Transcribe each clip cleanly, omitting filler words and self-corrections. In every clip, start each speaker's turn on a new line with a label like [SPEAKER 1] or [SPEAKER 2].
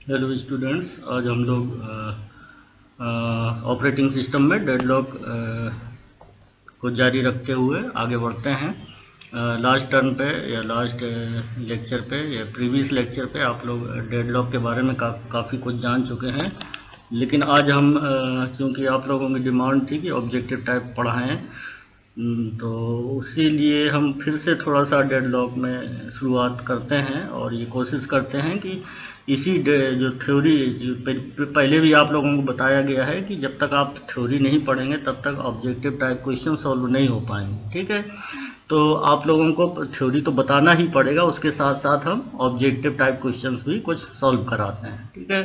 [SPEAKER 1] Hello students, आज हम लोग ऑपरेटिंग सिस्टम में डेडलॉक को जारी रखते हुए आगे बढ़ते हैं। लास्ट टर्न पे या लास्ट लेक्चर पे या प्रीवियस लेक्चर पे आप लोग डेडलॉक के बारे में काफ़ी कुछ जान चुके हैं, लेकिन आज हम चूँकि आप लोगों की डिमांड थी कि ऑब्जेक्टिव टाइप पढ़ाएं, तो उसी लिए हम फिर से थोड़ा सा डेडलॉक में शुरुआत करते हैं और ये कोशिश करते हैं कि इसी जो थ्योरी जो पहले भी आप लोगों को बताया गया है कि जब तक आप थ्योरी नहीं पढ़ेंगे तब तक ऑब्जेक्टिव टाइप क्वेश्चन सॉल्व नहीं हो पाएंगे। ठीक है, तो आप लोगों को थ्योरी तो बताना ही पड़ेगा, उसके साथ साथ हम ऑब्जेक्टिव टाइप क्वेश्चंस भी कुछ सॉल्व कराते हैं। ठीक है,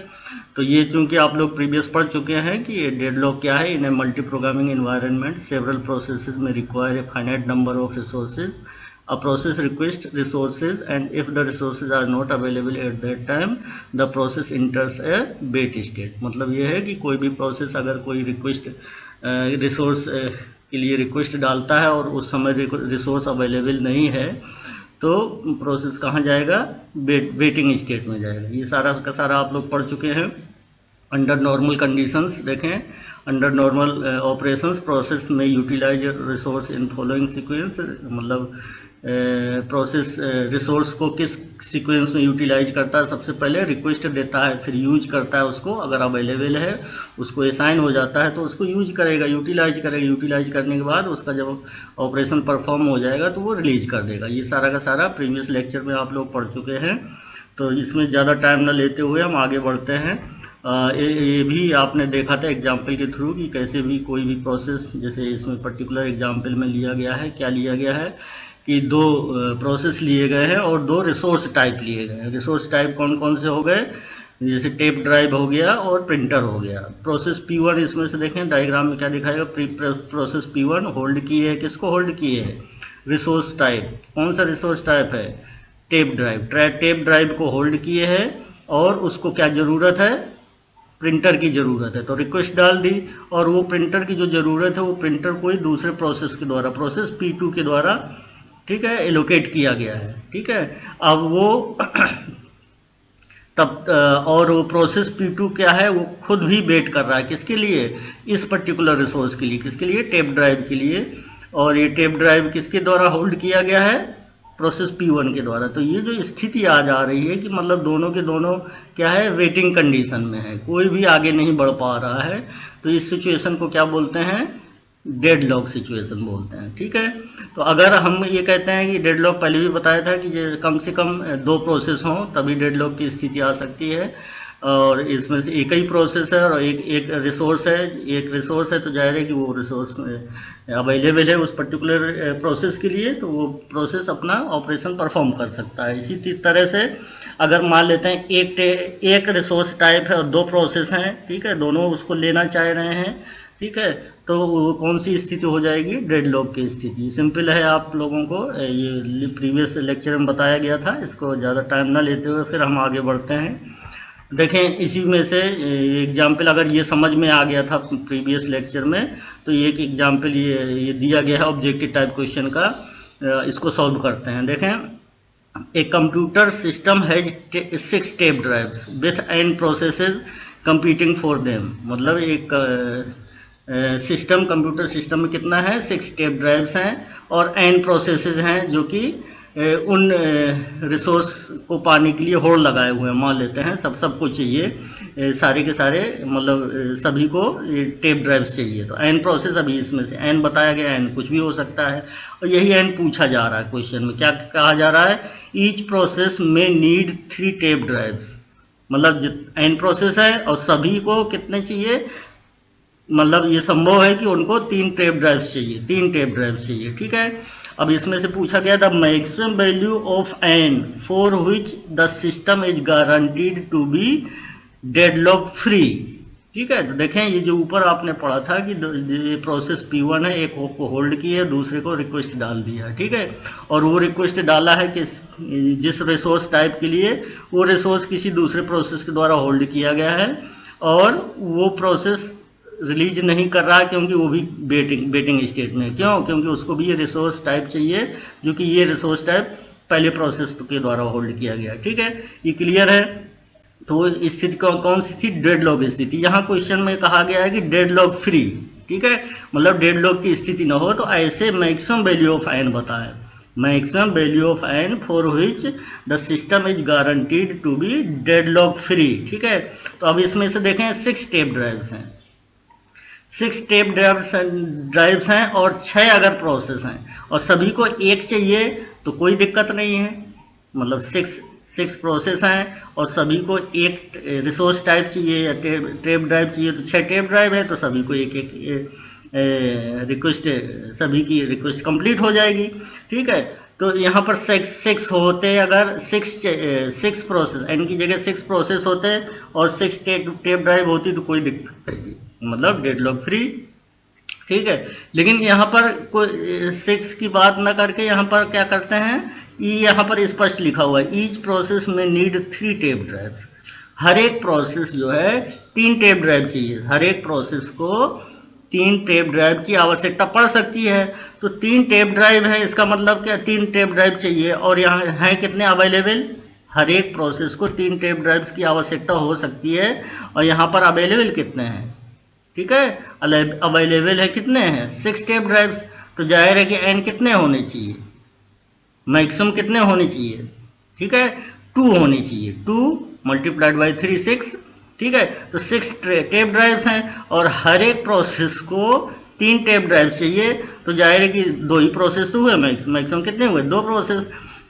[SPEAKER 1] तो ये चूंकि आप लोग प्रीवियस पढ़ चुके हैं कि ये डेडलॉक क्या है। In a multi programming environment several processes may require a finite number of resources, a process requests resources, and if the resources are not available at that time the process enters a wait state। मतलब ये है कि कोई भी process अगर कोई request resource के लिए रिक्वेस्ट डालता है और उस समय रिसोर्स अवेलेबल नहीं है तो प्रोसेस कहाँ जाएगा, वेटिंग स्टेट में जाएगा। ये सारा का सारा आप लोग पढ़ चुके हैं। अंडर नॉर्मल कंडीशंस देखें, अंडर नॉर्मल ऑपरेशंस प्रोसेस में utilise resource in following sequence. मतलब प्रोसेस रिसोर्स को किस सीक्वेंस में यूटिलाइज करता है, सबसे पहले रिक्वेस्ट देता है, फिर यूज करता है उसको, अगर अवेलेबल है उसको असाइन हो जाता है तो उसको यूज करेगा, यूटिलाइज करेगा। यूटिलाइज करने के बाद उसका जब ऑपरेशन परफॉर्म हो जाएगा तो वो रिलीज कर देगा। ये सारा का सारा प्रीवियस लेक्चर में आप लोग पढ़ चुके हैं, तो इसमें ज़्यादा टाइम न लेते हुए हम आगे बढ़ते हैं। ये भी आपने देखा था एग्जाम्पल के थ्रू कि कैसे भी कोई भी प्रोसेस, जैसे इसमें पर्टिकुलर एग्जाम्पल में लिया गया है, क्या लिया गया है कि दो प्रोसेस लिए गए हैं और दो रिसोर्स टाइप लिए गए हैं। रिसोर्स टाइप कौन कौन से हो गए, जैसे टेप ड्राइव हो गया और प्रिंटर हो गया। प्रोसेस P1 इसमें से देखें डायग्राम में क्या दिखाएगा, प्रोसेस P1 होल्ड किए है, किसको होल्ड किए है, रिसोर्स टाइप। कौन सा रिसोर्स टाइप है, टेप ड्राइव। टेप ड्राइव को होल्ड किए है और उसको क्या ज़रूरत है, प्रिंटर की ज़रूरत है, तो रिक्वेस्ट डाल दी और वो प्रिंटर की जो ज़रूरत है वो प्रिंटर कोई दूसरे प्रोसेस के द्वारा, प्रोसेस P2 के द्वारा, ठीक है, एलोकेट किया गया है। ठीक है, अब वो तब और वो प्रोसेस P2 क्या है, वो खुद भी वेट कर रहा है किसके लिए, इस पर्टिकुलर रिसोर्स के लिए, किसके लिए, टेप ड्राइव के लिए। और ये टेप ड्राइव किसके द्वारा होल्ड किया गया है, प्रोसेस P1 के द्वारा। तो ये जो स्थिति आज आ रही है कि मतलब दोनों के दोनों क्या है, वेटिंग कंडीशन में है, कोई भी आगे नहीं बढ़ पा रहा है, तो इस सिचुएशन को क्या बोलते हैं, डेडलॉक सिचुएशन बोलते हैं। ठीक है, तो अगर हम ये कहते हैं कि डेडलॉक, पहले भी बताया था कि कम से कम दो प्रोसेस हों तभी डेडलॉक की स्थिति आ सकती है, और इसमें से एक ही प्रोसेस है और एक रिसोर्स है, एक रिसोर्स है तो जाहिर है कि वो रिसोर्स अवेलेबल है उस पर्टिकुलर प्रोसेस के लिए, तो वो प्रोसेस अपना ऑपरेशन परफॉर्म कर सकता है। इसी तरह से अगर मान लेते हैं एक रिसोर्स टाइप है और दो प्रोसेस हैं, ठीक है, दोनों उसको लेना चाह रहे हैं, ठीक है, तो वो कौन सी स्थिति हो जाएगी, डेडलॉक की स्थिति। सिंपल है, आप लोगों को ये प्रीवियस लेक्चर में बताया गया था, इसको ज़्यादा टाइम ना लेते हुए फिर हम आगे बढ़ते हैं। देखें, इसी में से एग्जाम्पल अगर ये समझ में आ गया था प्रीवियस लेक्चर में, तो ये एक एग्जाम्पल ये दिया गया है ऑब्जेक्टिव टाइप क्वेश्चन का, इसको सॉल्व करते हैं। देखें, a computer system has 6 tape drives with n processes competing for them. मतलब एक सिस्टम, कंप्यूटर सिस्टम में कितना है, 6 टेप ड्राइव्स हैं और n प्रोसेसेस हैं जो कि उन रिसोर्स को पाने के लिए होल्ड लगाए हुए हैं। मान लेते हैं सबको चाहिए, सारे के सारे, मतलब सभी को टेप ड्राइव्स चाहिए, तो n प्रोसेस, अभी इसमें से n बताया गया, n कुछ भी हो सकता है, और यही n पूछा जा रहा है क्वेश्चन में। क्या कहा जा रहा है, ईच प्रोसेस में नीड 3 टेप ड्राइव्स। मतलब n प्रोसेस है और सभी को कितने चाहिए, मतलब ये संभव है कि उनको 3 टेप ड्राइव्स चाहिए, 3 टेप ड्राइव्स चाहिए। ठीक है, अब इसमें से पूछा गया the maximum value of n for which the system is guaranteed to be deadlock free. ठीक है, तो देखें, ये जो ऊपर आपने पढ़ा था कि ये प्रोसेस P1 है, एक को होल्ड किया, दूसरे को रिक्वेस्ट डाल दिया। ठीक है, और वो रिक्वेस्ट डाला है कि जिस रिसोर्स टाइप के लिए, वो रिसोर्स किसी दूसरे प्रोसेस के द्वारा होल्ड किया गया है और वो प्रोसेस रिलीज नहीं कर रहा है क्योंकि वो भी वेटिंग स्टेट में। क्यों, क्योंकि उसको भी ये रिसोर्स टाइप चाहिए जो कि ये रिसोर्स टाइप पहले प्रोसेस के द्वारा होल्ड किया गया। ठीक है, ये क्लियर है। तो स्थिति कौन सी थी? डेडलॉक स्थिति। यहाँ क्वेश्चन में कहा गया है कि डेडलॉक फ्री, ठीक है, मतलब डेडलॉक की स्थिति न हो, तो ऐसे मैक्सिमम वैल्यू ऑफ एन बताएं, maximum value of N for which the system is guaranteed to be deadlock free, ठीक है। तो अब इसमें से देखें 6 टेप ड्राइव्स हैं, 6 टेप ड्राइव्स हैं और 6 अगर प्रोसेस हैं और सभी को एक चाहिए तो कोई दिक्कत नहीं है, मतलब 6 प्रोसेस हैं और सभी को एक रिसोर्स टाइप चाहिए या टेप ड्राइव चाहिए, तो 6 टेप ड्राइव है तो सभी को एक रिक्वेस्ट, सभी की रिक्वेस्ट कंप्लीट हो जाएगी, ठीक है। तो यहाँ पर 6 होते, अगर 6 प्रोसेस, एन की जगह 6 प्रोसेस होते और 6 टेप ड्राइव होती तो कोई दिक्कत नहीं, मतलब डेडलॉक फ्री, ठीक है। लेकिन यहाँ पर कोई 6 की बात ना करके यहाँ पर क्या करते हैं, यहाँ पर स्पष्ट लिखा हुआ है ईच प्रोसेस में नीड 3 टेप ड्राइव्स, हर एक प्रोसेस जो है 3 टेप ड्राइव चाहिए, हर एक प्रोसेस को 3 टेप ड्राइव की आवश्यकता पड़ सकती है। तो 3 टेप ड्राइव है, इसका मतलब क्या, 3 टेप ड्राइव चाहिए और यहाँ हैं कितने अवेलेबल, हर एक प्रोसेस को 3 टेप ड्राइव्स की आवश्यकता हो सकती है और यहाँ पर अवेलेबल कितने हैं, ठीक है, अवेलेबल है कितने हैं 6 टेप ड्राइव्स। तो जाहिर है कि एन कितने होने चाहिए, मैक्सिमम कितने होने चाहिए, ठीक है, 2 होनी चाहिए, 2 मल्टीप्लाइड बाई 3 6, ठीक है। तो 6 टेप ड्राइव्स हैं और हर एक प्रोसेस को 3 टेप ड्राइव चाहिए, तो जाहिर है कि 2 ही प्रोसेस तो हुए, मैक्सिमम कितने हुए, 2 प्रोसेस,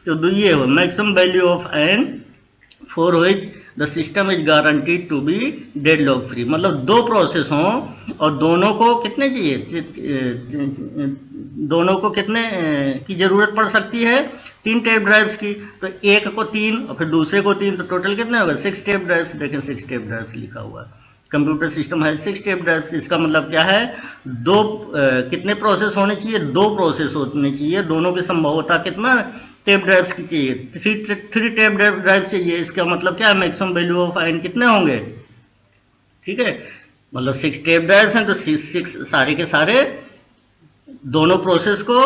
[SPEAKER 1] तो ये हुए maximum value of N for which the system is guaranteed to be deadlock free, मतलब 2 प्रोसेस हों और दोनों को कितने चाहिए, दोनों को कितने की जरूरत पड़ सकती है, 3 टेप ड्राइव्स की, तो एक को 3 और फिर दूसरे को 3, तो टोटल कितने होगा 6 टेप ड्राइव्स। देखें 6 टेप ड्राइव्स लिखा हुआ है, कंप्यूटर सिस्टम है 6 टेप ड्राइव्स, इसका मतलब क्या है, कितने प्रोसेस होने चाहिए, 2 प्रोसेस होने चाहिए, दोनों की संभवता कितना टेप ड्राइव्स की चाहिए, 3 टेप ड्राइव चाहिए, इसका मतलब क्या है, मैक्सिमम वैल्यू ऑफ एन कितने होंगे, ठीक है, मतलब 6 टेप ड्राइव्स हैं तो 6 सारे के सारे, दोनों प्रोसेस को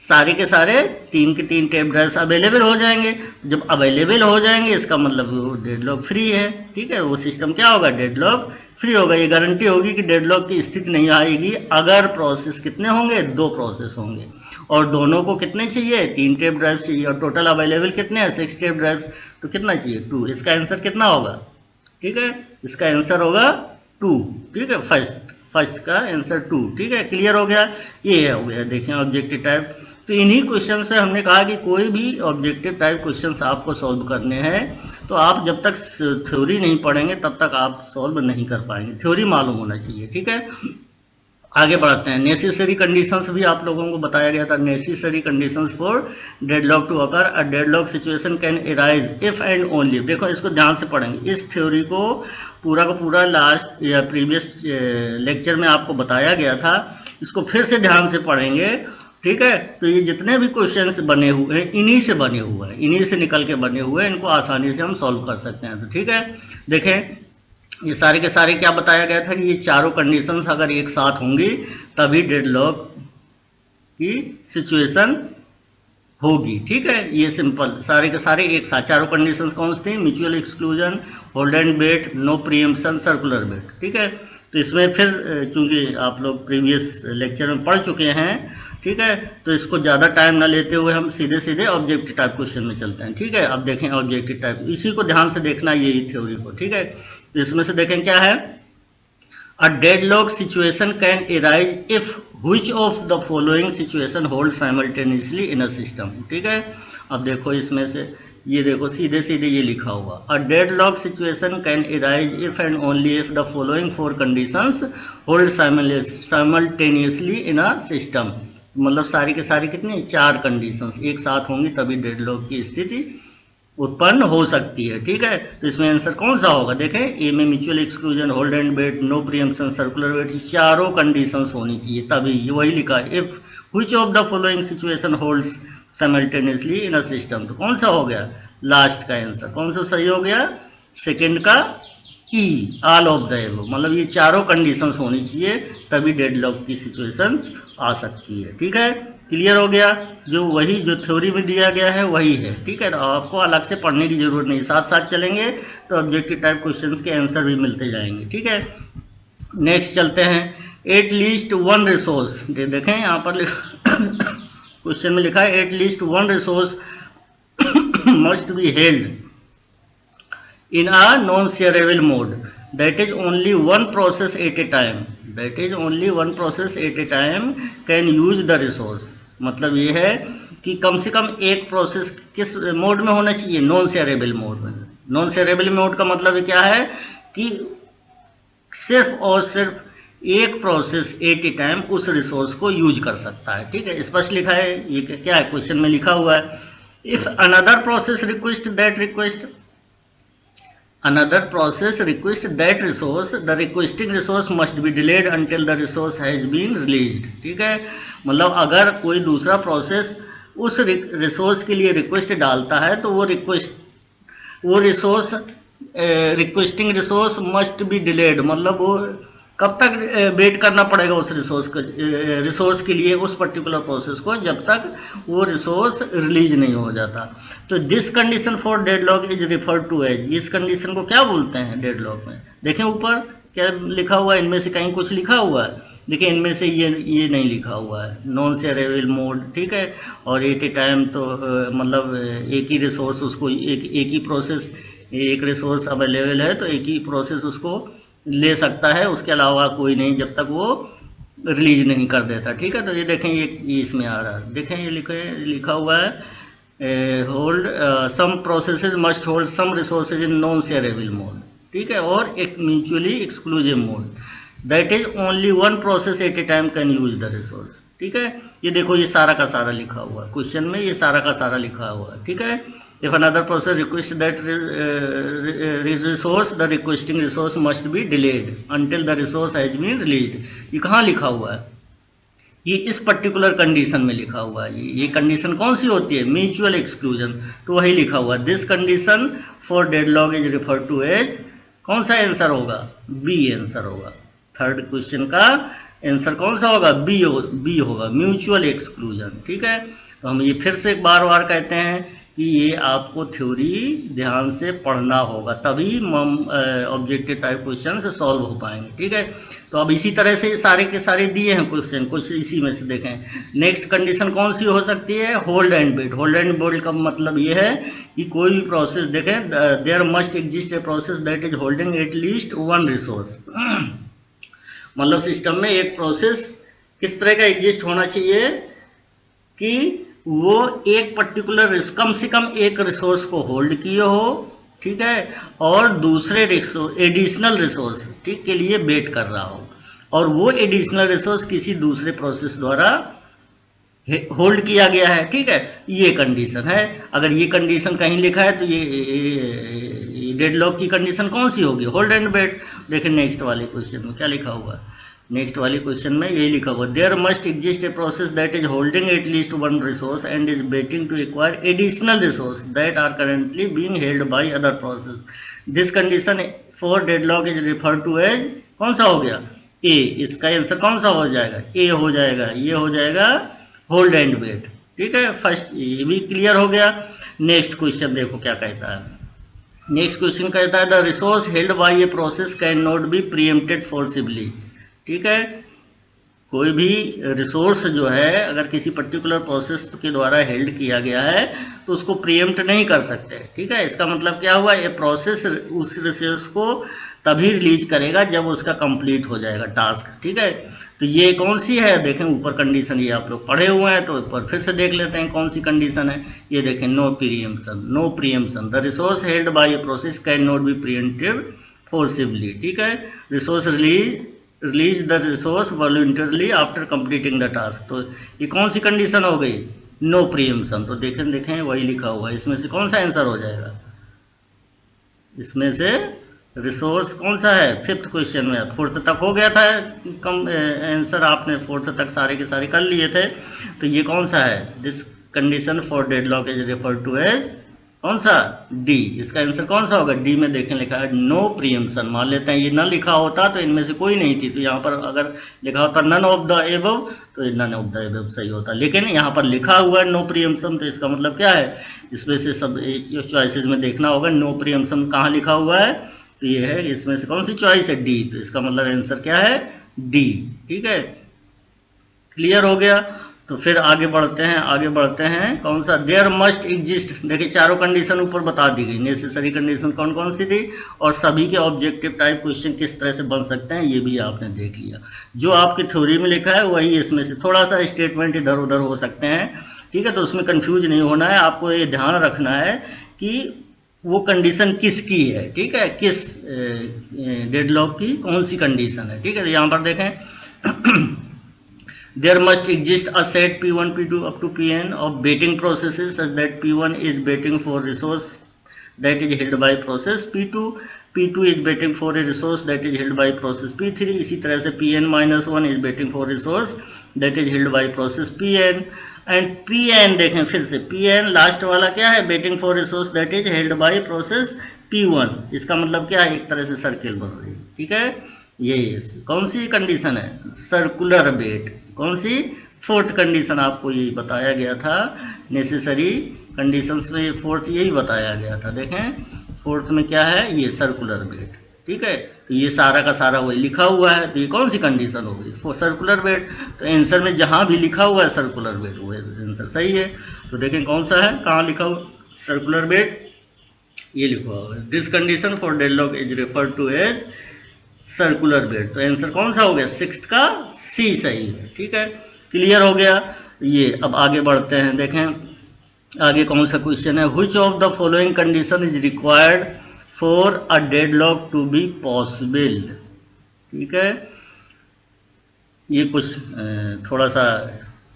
[SPEAKER 1] सारे के सारे 3 के 3 टेप ड्राइव्स अवेलेबल हो जाएंगे। जब अवेलेबल हो जाएंगे इसका मतलब वो डेडलॉक फ्री है, ठीक है, वो सिस्टम क्या होगा, डेडलॉक फ्री होगा। ये गारंटी होगी कि डेडलॉक की स्थिति नहीं आएगी अगर प्रोसेस कितने होंगे, 2 प्रोसेस होंगे और दोनों को कितने चाहिए, 3 टेप ड्राइव चाहिए और टोटल अवेलेबल कितने हैं 6 टेप ड्राइव्स, तो कितना चाहिए 2, इसका आंसर कितना होगा, ठीक है, इसका आंसर होगा 2, ठीक है, फर्स्ट का आंसर 2, ठीक है, क्लियर हो गया, ये हो गया। देखें ऑब्जेक्टिव टाइप, तो इन्हीं क्वेश्चन से हमने कहा कि कोई भी ऑब्जेक्टिव टाइप क्वेश्चंस आपको सॉल्व करने हैं तो आप जब तक थ्योरी नहीं पढ़ेंगे तब तक आप सॉल्व नहीं कर पाएंगे, थ्योरी मालूम होना चाहिए, ठीक है। आगे बढ़ते हैं, नेसेसरी कंडीशंस भी आप लोगों को बताया गया था, necessary conditions for deadlock to occur, a deadlock situation can arise if and only. देखो इसको ध्यान से पढ़ेंगे, इस थ्योरी को पूरा का पूरा लास्ट या प्रीवियस लेक्चर में आपको बताया गया था, इसको फिर से ध्यान से पढ़ेंगे, ठीक है। तो ये जितने भी क्वेश्चंस बने हुए हैं इन्हीं से बने हुए हैं, इन्हीं से निकल के बने हुए हैं, इनको आसानी से हम सॉल्व कर सकते हैं। तो ठीक है, देखें ये सारे के सारे क्या बताया गया था कि ये चारों कंडीशंस अगर एक साथ होंगी तभी डेडलॉक की सिचुएशन होगी, ठीक है। ये सिंपल सारे के सारे एक साथ, चारों कंडीशंस कौन सी थी, mutual exclusion, hold and wait, no preemption, circular wait, ठीक है। तो इसमें फिर चूंकि आप लोग प्रीवियस लेक्चर में पढ़ चुके हैं, ठीक है, तो इसको ज़्यादा टाइम ना लेते हुए हम सीधे सीधे ऑब्जेक्टिव टाइप क्वेश्चन में चलते हैं, ठीक है। अब देखें ऑब्जेक्टिव टाइप, इसी को ध्यान से देखना, यही थ्योरी को, ठीक है। तो इसमें से देखें क्या है, a deadlock situation can arise if which of the following situation hold simultaneously in a system, ठीक है। अब देखो इसमें से ये देखो सीधे सीधे ये लिखा हुआ, a deadlock situation can arise if and only if the following 4 conditions hold simultaneously in a system, मतलब सारी के सारी कितनी 4 कंडीशंस एक साथ होंगी तभी डेडलॉक की स्थिति उत्पन्न हो सकती है, ठीक है। तो इसमें आंसर कौन सा होगा, देखें ए में mutual exclusion, hold and wait, no preemption, circular wait, चारों कंडीशंस होनी चाहिए तभी, वही लिखा है if which of the following situation holds simultaneously in a system. तो कौन सा हो गया लास्ट का आंसर, कौन सा सही हो गया, सेकंड का ई, ऑल ऑफ द एबव, मतलब ये चारों कंडीशंस होनी चाहिए तभी डेडलॉक की सिचुएशंस आ सकती है, ठीक है। क्लियर हो गया? जो वही जो थ्योरी में दिया गया है वही है, ठीक है। तो आपको अलग से पढ़ने की जरूरत नहीं, साथ साथ चलेंगे तो ऑब्जेक्टिव टाइप क्वेश्चंस के आंसर भी मिलते जाएंगे, ठीक है। नेक्स्ट चलते हैं। एट लीस्ट वन रिसोर्स, देखें यहाँ पर क्वेश्चन में लिखा है eight least one resource must be held in a non-shareable mode, that is only one process at a time, that is only one process at a time can use the resource। मतलब ये है कि कम से कम एक process किस mode में होना चाहिए? नॉन शेयरेबल मोड में। नॉन शेयरेबल मोड का मतलब क्या है कि सिर्फ और सिर्फ एक प्रोसेस एट ए टाइम उस रिसोर्स को यूज कर सकता है, ठीक है। स्पष्ट लिखा है, ये क्या है क्वेश्चन में लिखा हुआ है। If another process request that request another process request that resource, the requesting resource must be delayed until the resource has been released, ठीक है। मतलब अगर कोई दूसरा प्रोसेस उस रिसोर्स के लिए रिक्वेस्ट डालता है तो वो resource requesting resource must be delayed, मतलब वो कब तक वेट करना पड़ेगा उस रिसोर्स के लिए, उस पर्टिकुलर प्रोसेस को, जब तक वो रिसोर्स रिलीज नहीं हो जाता। तो this condition for deadlock is referred to as, इस कंडीशन को क्या बोलते हैं डेडलॉक में? देखें ऊपर क्या लिखा हुआ है, इनमें से कहीं कुछ लिखा हुआ है? देखिए इनमें से ये नहीं लिखा हुआ है, नॉन शेयरेबल मोड, ठीक है। और एट ए टाइम तो मतलब एक ही रिसोर्स उसको एक ही प्रोसेस, एक रिसोर्स अवेलेबल है तो एक ही प्रोसेस उसको ले सकता है, उसके अलावा कोई नहीं जब तक वो रिलीज नहीं कर देता, ठीक है। तो ये देखें ये इसमें आ रहा है, देखें ये लिखा हुआ है hold some processes must hold some resources in non shareable mode, ठीक है, और एक mutually exclusive mode, that is only one process at a time can use the resource, ठीक है। ये देखो ये सारा का सारा लिखा हुआ है क्वेश्चन में, ये सारा का सारा लिखा हुआ है, ठीक है। If another process requests that resource, the requesting resource must be delayed until the resource has been released। ये कहाँ लिखा हुआ है? ये इस पर्टिकुलर कंडीशन में लिखा हुआ है। ये कंडीशन कौन सी होती है? म्यूचुअल एक्सक्लूजन, तो वही लिखा हुआ है। This condition for deadlock is referred to as, कौन सा आंसर होगा? बी आंसर होगा। थर्ड क्वेश्चन का आंसर कौन सा होगा? बी होगा, म्यूचुअल एक्सक्लूजन, ठीक है। तो हम ये फिर से एक बार कहते हैं कि ये आपको थ्योरी ध्यान से पढ़ना होगा, तभी ऑब्जेक्टिव टाइप क्वेश्चन से सॉल्व हो पाएंगे, ठीक है। तो अब इसी तरह से सारे के सारे दिए हैं क्वेश्चन, कुछ इसी में से देखें। नेक्स्ट कंडीशन कौन सी हो सकती है? Hold and wait. Hold and wait का मतलब ये है कि कोई भी प्रोसेस, देखें there must exist a process that is holding at least one resource. मतलब सिस्टम में एक प्रोसेस किस तरह का एग्जिस्ट होना चाहिए कि वो एक पर्टिकुलर कम से कम एक रिसोर्स को होल्ड किए हो, ठीक है, और दूसरे एडिशनल रिसोर्स, ठीक, के लिए वेट कर रहा हो, और वो एडिशनल रिसोर्स किसी दूसरे प्रोसेस द्वारा होल्ड किया गया है, ठीक है। ये कंडीशन है। अगर ये कंडीशन कहीं लिखा है तो ये डेडलॉक की कंडीशन कौन सी होगी? Hold and wait. देखिए नेक्स्ट वाले क्वेश्चन में क्या लिखा हुआ है? नेक्स्ट वाले क्वेश्चन में यही लिखा हुआ, there must exist a process that is holding at least one resource and is waiting to acquire additional resource that are currently being held by other process. This condition for deadlock is refer to as, कौन सा हो गया? ए। इसका answer कौन सा हो जाएगा? ए हो जाएगा, ये हो जाएगा होल्ड एंड वेट, ठीक है। फर्स्ट ये भी क्लियर हो गया। नेक्स्ट क्वेश्चन देखो क्या कहता है। नेक्स्ट क्वेश्चन कहता है the resource held by a process can not be preempted forcibly, ठीक है। कोई भी रिसोर्स जो है अगर किसी पर्टिकुलर प्रोसेस के द्वारा हेल्ड किया गया है तो उसको प्रीएम्प्ट नहीं कर सकते, ठीक है। इसका मतलब क्या हुआ? ये प्रोसेस उस रिसोर्स को तभी रिलीज करेगा जब उसका कंप्लीट हो जाएगा टास्क, ठीक है। तो ये कौन सी है? देखें ऊपर कंडीशन, ये आप लोग पढ़े हुए हैं तो ऊपर फिर से देख लेते हैं कौन सी कंडीशन है। ये देखें no preemption, the resource held by a process can not be preempted forcibly, ठीक है। Resource release the resource voluntarily after completing the task, तो ये कौन सी कंडीशन हो गई? No preemption. तो देखें वही लिखा हुआ है, इसमें से कौन सा आंसर हो जाएगा? इसमें से रिसोर्स कौन सा है? फिफ्थ क्वेश्चन में, फोर्थ तक हो गया था कम आंसर, आपने फोर्थ तक सारे के सारे कर लिए थे। तो ये कौन सा है? This condition for deadlock is refer to as कौन सा? डी। इसका आंसर कौन सा होगा? डी में देखें लिखा है नो प्रीएम्पशन। मान लेते हैं ये न लिखा होता तो इनमें से कोई नहीं थी, तो यहाँ पर अगर लिखा होता नन ऑफ द एबव तो नन ऑफ द एबव सही होता, लेकिन यहाँ पर लिखा हुआ है नो प्रीएम्पशन, तो इसका मतलब क्या है? इसमें से सब चॉइसेस में देखना होगा नो प्रीएम्पशन कहाँ लिखा हुआ है, तो ये है इसमें से कौन सी चॉइस है? डी। तो इसका मतलब आंसर क्या है? डी। ठीक है, क्लियर हो गया। तो फिर आगे बढ़ते हैं कौन सा? There must exist. देखिए चारों कंडीशन ऊपर बता दी गई, नेसेसरी कंडीशन कौन कौन सी थी और सभी के ऑब्जेक्टिव टाइप क्वेश्चन किस तरह से बन सकते हैं ये भी आपने देख लिया। जो आपकी थ्योरी में लिखा है वही इसमें से थोड़ा सा स्टेटमेंट इधर उधर हो सकते हैं, ठीक है, तो उसमें कंफ्यूज नहीं होना है। आपको ये ध्यान रखना है कि वो कंडीशन किसकी है, ठीक है, किस डेडलॉक की कौन सी कंडीशन है, ठीक है। तो यहाँ पर देखें there must exist a set P1, P2 up to Pn of waiting processes such that P1 is waiting for resource that is held by process P2, P2 is waiting for a resource that is held by process P3, इसी तरह से Pn-1 is waiting for resource that is held by process Pn, and Pn देखें फिर से Pn last वाला क्या है? waiting for resource that is held by process P1। इसका मतलब क्या है? एक तरह से सर्किल बन रही है, ठीक है। ये कौन सी कंडीशन है? Circular wait. कौन सी? फोर्थ कंडीशन आपको यही बताया गया था, नेसेसरी कंडीशंस में फोर्थ यही बताया गया था। देखें फोर्थ में क्या है? ये सर्कुलर वेट, ठीक है। तो ये सारा का सारा वही लिखा हुआ है, तो ये कौन सी कंडीशन होगी? Circular wait. तो आंसर में जहां भी लिखा हुआ है सर्कुलर वेट वो आंसर सही है। तो देखें कौन सा है, कहाँ लिखा हुआ सर्कुलर वेट? ये लिखा हुआ है this condition for deadlock is referred to as circular wait. तो आंसर कौन सा हो गया? सिक्स्थ का सी सही है, ठीक है, क्लियर हो गया ये। अब आगे बढ़ते हैं, देखें आगे कौन सा क्वेश्चन है? Which of the following condition is required for a deadlock to be possible, ठीक है। ये कुछ थोड़ा सा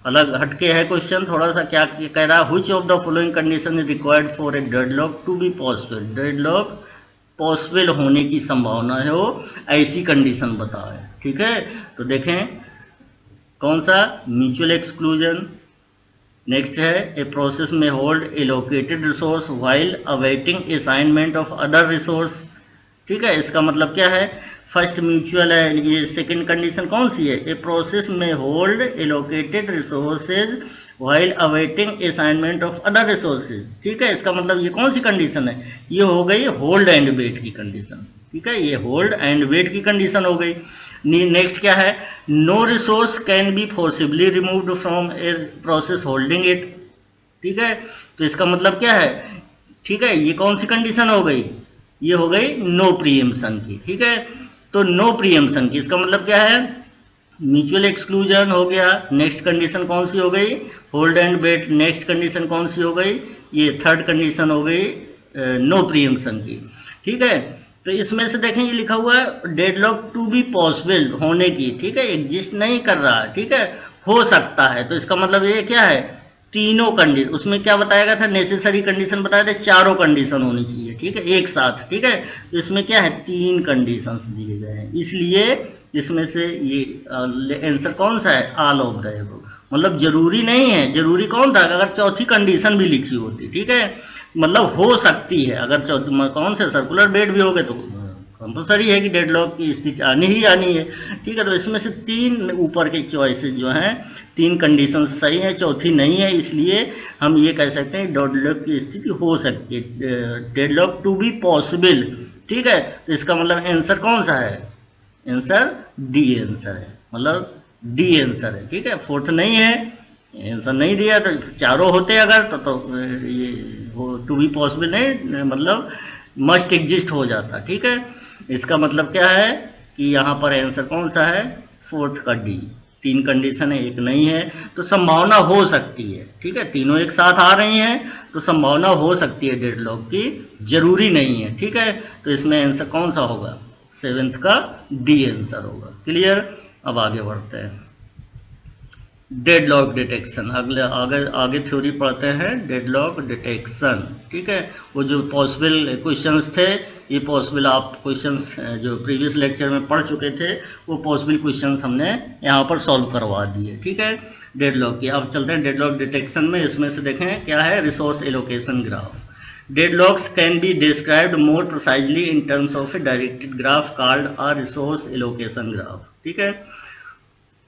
[SPEAKER 1] अलग हटके है क्वेश्चन, थोड़ा सा क्या कह रहा है? Which of the following condition is required for a deadlock to be possible. Deadlock possible होने की संभावना है वो ऐसी कंडीशन बताए, ठीक है। तो देखें कौन सा? Mutual exclusion. नेक्स्ट है ए प्रोसेस में hold allocated resource while awaiting assignment of other resource, ठीक है। इसका मतलब क्या है? फर्स्ट म्यूचुअल है, ये सेकंड कंडीशन कौन सी है? ए प्रोसेस में hold allocated resources while awaiting assignment of other resources, ठीक है। इसका मतलब ये कौन सी कंडीशन है? ये हो गई होल्ड एंड वेट की कंडीशन, ठीक है, ये होल्ड एंड वेट की कंडीशन हो गई। नेक्स्ट क्या है? No resource can be forcibly removed from a process holding it, ठीक है। तो इसका मतलब क्या है? ठीक है, ये कौन सी कंडीशन हो गई? ये हो गई नो प्रीएम्पशन की, ठीक है। तो नो प्रीएम्पशन की इसका मतलब क्या है? म्यूचुअल एक्सक्लूजन हो गया। नेक्स्ट कंडीशन कौन सी हो गई? Hold and wait. Next condition कौन सी हो गई? ये थर्ड कंडीशन हो गई नो प्रीएम्पशन की, ठीक है। तो इसमें से देखें ये लिखा हुआ है डेडलॉक टू बी पॉसिबल होने की, ठीक है, एग्जिस्ट नहीं कर रहा है, ठीक है, हो सकता है। तो इसका मतलब ये क्या है? तीनों कंडीशन, उसमें क्या बताया गया था? नेसेसरी कंडीशन बताया था, चारों कंडीशन होनी चाहिए, ठीक है, एक साथ, ठीक है। तो इसमें क्या है? तीन कंडीशंस दिए गए हैं, इसलिए इसमें से ये आंसर कौन सा है? All of the above. मतलब जरूरी नहीं है, जरूरी कौन था? अगर चौथी कंडीशन भी लिखी होती, ठीक है, मतलब हो सकती है। अगर चौथी कौन से सर्कुलर बेड भी हो गए तो कंपल्सरी है कि डेडलॉक की स्थिति आनी ही आनी है, ठीक है। तो इसमें से तीन ऊपर के चॉइसेस जो हैं, तीन कंडीशन सही हैं, चौथी नहीं है, इसलिए हम ये कह सकते हैं डेडलॉक की स्थिति हो सकती है, डेडलॉक टू बी पॉसिबल, ठीक है। तो इसका मतलब आंसर कौन सा है? आंसर डी आंसर है, मतलब डी आंसर है, ठीक है। फोर्थ नहीं है, आंसर नहीं दिया, तो चारों होते अगर तो ये टू बी पॉसिबल नहीं, मतलब मस्ट एग्जिस्ट हो जाता, ठीक है। इसका मतलब क्या है कि यहाँ पर आंसर कौन सा है? फोर्थ का डी। तीन कंडीशन है, एक नहीं है, तो संभावना हो सकती है, ठीक है, तीनों एक साथ आ रही हैं तो संभावना हो सकती है डेडलॉक की, जरूरी नहीं है, ठीक है। तो इसमें आंसर कौन सा होगा? सेवेंथ का डी आंसर होगा, क्लियर। अब आगे बढ़ते हैं, डेडलॉक डिटेक्शन। आगे थ्योरी पढ़ते हैं डेडलॉक डिटेक्शन, ठीक है। वो जो पॉसिबल क्वेश्चंस थे, ये पॉसिबल आप क्वेश्चंस जो प्रीवियस लेक्चर में पढ़ चुके थे, वो पॉसिबल क्वेश्चंस हमने यहाँ पर सॉल्व करवा दिए, ठीक है, डेडलॉक की। अब चलते हैं डेडलॉक डिटेक्शन में। इसमें से देखें क्या है? Resource allocation graph, deadlocks can be described more precisely in terms of A directed graph called a resource allocation graph. ठीक है,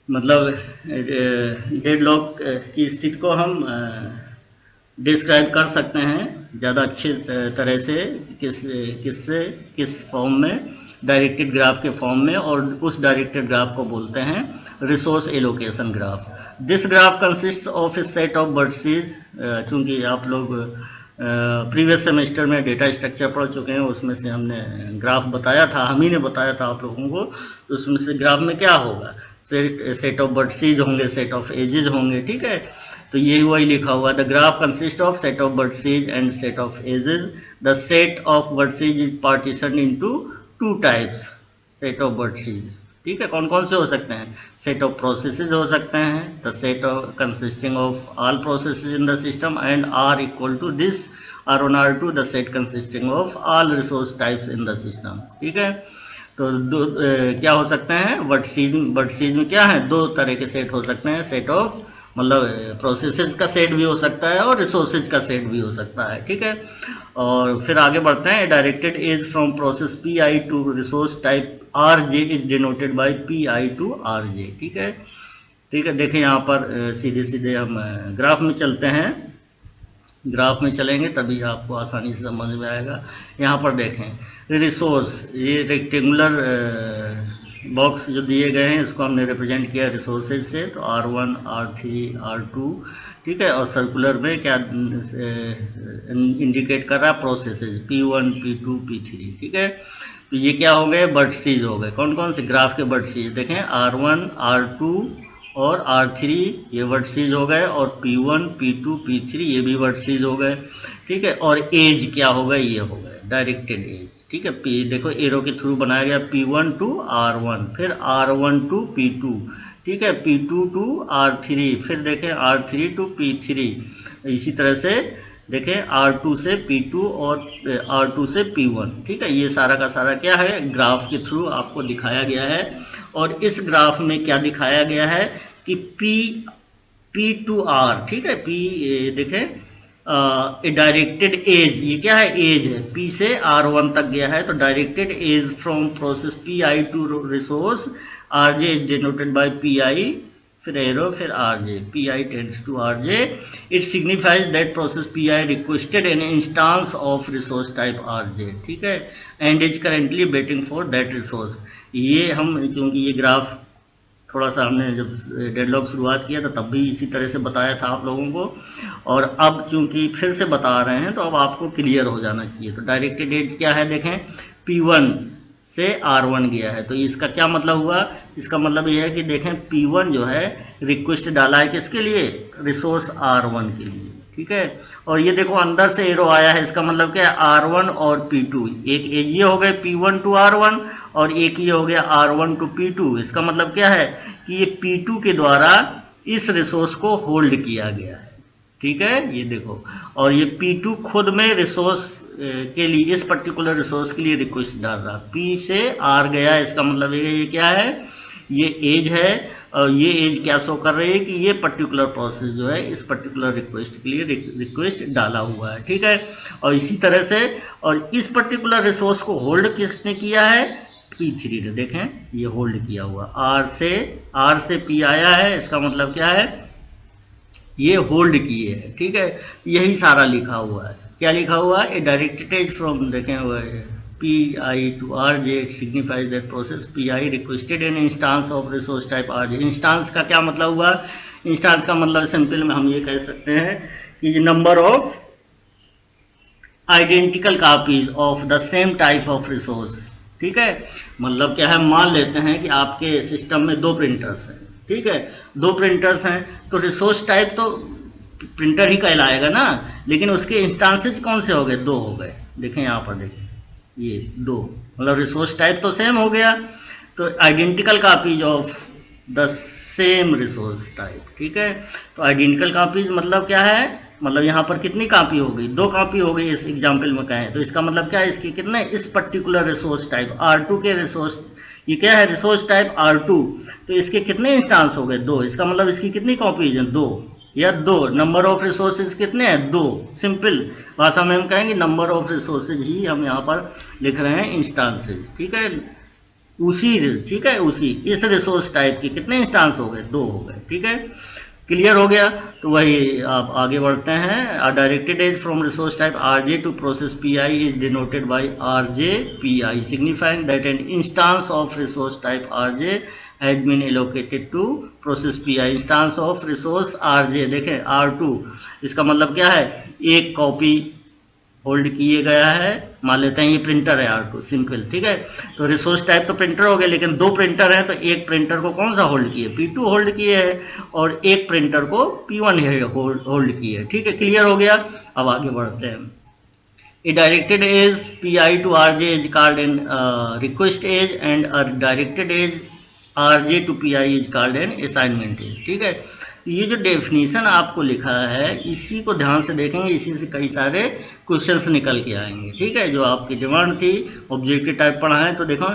[SPEAKER 1] मतलब डेडलॉक की स्थिति को हम डिस्क्राइब कर सकते हैं ज़्यादा अच्छे तरह से किस फॉर्म में, डायरेक्टेड ग्राफ के फॉर्म में, और उस डायरेक्टेड ग्राफ को बोलते हैं resource allocation graph. This graph consist of A set of vertices. चूँकि आप लोग प्रीवियस सेमेस्टर में डेटा स्ट्रक्चर पढ़ चुके हैं, उसमें से हमने ग्राफ बताया था, हम ही ने बताया था आप लोगों को। तो उसमें से ग्राफ में क्या होगा, सेट ऑफ वर्टिसेस होंगे, सेट ऑफ एजेस होंगे। ठीक है, तो ये वही लिखा हुआ, the graph consist of set of vertices and set of edges. The set of vertices is partition into two types set of vertices. ठीक है, कौन कौन से हो सकते हैं, सेट ऑफ प्रोसेसेस हो सकते हैं, the set of consisting of all processes in the system and are equal to this R1 R2 the set consisting of all resource types in the system. ठीक है, तो दो क्या हो सकते हैं, वर्टिसेस में क्या है, दो तरह के सेट हो सकते हैं, सेट ऑफ मतलब प्रोसेसेस का सेट भी हो सकता है और रिसोर्सेज का सेट भी हो सकता है। ठीक है, और फिर आगे बढ़ते हैं। Directed edge from process P I to resource type R J is denoted by P I to R J. ठीक है, देखिए यहाँ पर सीधे सीधे हम ग्राफ में चलते हैं, ग्राफ में चलेंगे तभी आपको आसानी से समझ में आएगा। यहाँ पर देखें रिसोर्स, ये रेक्टेंगुलर बॉक्स जो दिए गए हैं इसको हमने रिप्रेजेंट किया रिसोर्सेज से, तो R1 R3 R2। ठीक है, और सर्कुलर में क्या इंडिकेट कर रहा है, प्रोसेसेस P1 P2 P3। ठीक है, तो ये क्या हो गए, वर्टिसेस हो गए। कौन कौन से ग्राफ के वर्टिसेस देखें, R1 R2 और R3 ये वर्टिसेस हो गए, और P1 P2 P3 ये भी वर्टिसेस हो गए। ठीक है, और एज क्या हो गए, ये हो गए डायरेक्टेड एज। ठीक है, देखो एरो के थ्रू बनाया गया P1 टू R1, फिर R1 टू P2। ठीक है, P2 टू R3, फिर देखें R3 टू P3। इसी तरह से देखें R2 से P2 और R2 से P1। ठीक है, ये सारा का सारा क्या है, ग्राफ के थ्रू आपको दिखाया गया है। और इस ग्राफ में क्या दिखाया गया है कि P टू R, ठीक है, P देखें डायरेक्टेड एज, ये क्या है, एज है, P से R1 तक गया है, तो directed edge from process PI to resource RJ is denoted by PI, फिर एरो, फिर RJ, PI tends to RJ। It signifies that process PI requested an instance of resource type RJ। ठीक है, and is currently waiting for that resource. ये हम क्योंकि ये graph थोड़ा सा हमने जब डेडलॉक शुरुआत किया था तब भी इसी तरह से बताया था आप लोगों को, और अब चूंकि फिर से बता रहे हैं तो अब आपको क्लियर हो जाना चाहिए। तो डायरेक्टेड एज क्या है, देखें P1 से R1 गया है, तो इसका क्या मतलब हुआ, इसका मतलब यह है कि देखें P1 जो है रिक्वेस्ट डाला है किसके लिए, रिसोर्स R1 के लिए। ठीक है, और ये देखो अंदर से एरो आया है, इसका मतलब क्या है, R1 और P2, एक ये हो गए P1 टू R1 और एक ये हो गया R1 टू P2। इसका मतलब क्या है कि ये P2 के द्वारा इस रिसोर्स को होल्ड किया गया है। ठीक है, ये देखो, और ये P2 खुद में रिसोर्स के लिए, इस पर्टिकुलर रिसोर्स के लिए रिक्वेस्ट डाल रहा, P से R गया, इसका मतलब ये क्या है, ये एज है, और ये एज क्या शो कर रही है कि ये पर्टिकुलर प्रोसेस जो है इस पर्टिकुलर रिक्वेस्ट के लिए रिक्वेस्ट डाला हुआ है। ठीक है, और इसी तरह से, और इस पर्टिकुलर रिसोर्स को होल्ड किसने किया है, P3 ने, देखें ये होल्ड किया हुआ, R से P आया है, इसका मतलब क्या है, ये होल्ड किए है। ठीक है, यही सारा लिखा हुआ है, क्या लिखा हुआ है, ए डायरेक्टेड एज फ्रॉम, देखें PI to RJ, it signifies that process PI requested an instance of resource type RJ। Instance का क्या मतलब हुआ, इंस्टांस का मतलब सिंपल में हम ये कह सकते हैं कि number of identical copies of the same type of resource. ठीक है, मतलब क्या है, मान लेते हैं कि आपके सिस्टम में दो प्रिंटर्स हैं। ठीक है, दो प्रिंटर्स हैं, तो रिसोर्स टाइप तो प्रिंटर ही कहलाएगा ना, लेकिन उसके इंस्टांसेज कौन से हो गए, दो हो गए। देखें यहाँ पर, देखें ये दो, मतलब रिसोर्स टाइप तो सेम हो गया, तो identical copies of the same resource type. ठीक है, तो आइडेंटिकल कॉपीज मतलब क्या है, मतलब यहाँ पर कितनी कॉपी हो गई, दो कॉपी हो गई इस एग्जाम्पल में कहें, तो इसका मतलब क्या है, इसके कितने, इस पर्टिकुलर रिसोर्स टाइप R2 के रिसोर्स, ये क्या है, रिसोर्स टाइप R2, तो इसके कितने इंस्टांस हो गए, दो, इसका मतलब इसकी कितनी कॉपीज हैं, दो, या दो। नंबर ऑफ रिसोर्सेज कितने हैं? दो। सिंपल भाषा में हम कहेंगे नंबर ऑफ रिसोर्सेज ही हम यहाँ पर लिख रहे हैं इंस्टांसेज, ठीक है। ठीक है, उसी इस रिसोर्स टाइप के कितने इंस्टांस हो गए? दो हो गए, ठीक है। क्लियर हो गया? तो वही आप आगे बढ़ते हैं। A directed edge from resource type RJ to process PI is denoted by RJ PI, signifying that an instance of resource type RJ has been allocated to process PI. Instance of resource RJ, देखें R2, इसका मतलब क्या है? एक copy hold किए गया है। मान लेते हैं ये प्रिंटर है R2, सिंपल, ठीक है। तो रिसोर्स टाइप तो प्रिंटर हो गया, लेकिन दो प्रिंटर है तो एक प्रिंटर को कौन सा होल्ड किए? P2 होल्ड किए है, और एक प्रिंटर को P1 होल्ड किए, ठीक है। क्लियर हो गया? अब आगे बढ़ते हैं। A directed edge PI to RJ is called an request edge and a directed edge RJ to PI is called an assignment edge, ठीक है। ये जो डेफिनेशन आपको लिखा है इसी को ध्यान से देखेंगे, इसी से कई सारे क्वेश्चंस निकल के आएंगे, ठीक है। जो आपकी डिमांड थी ऑब्जेक्टिव टाइप पढ़ा है, तो देखो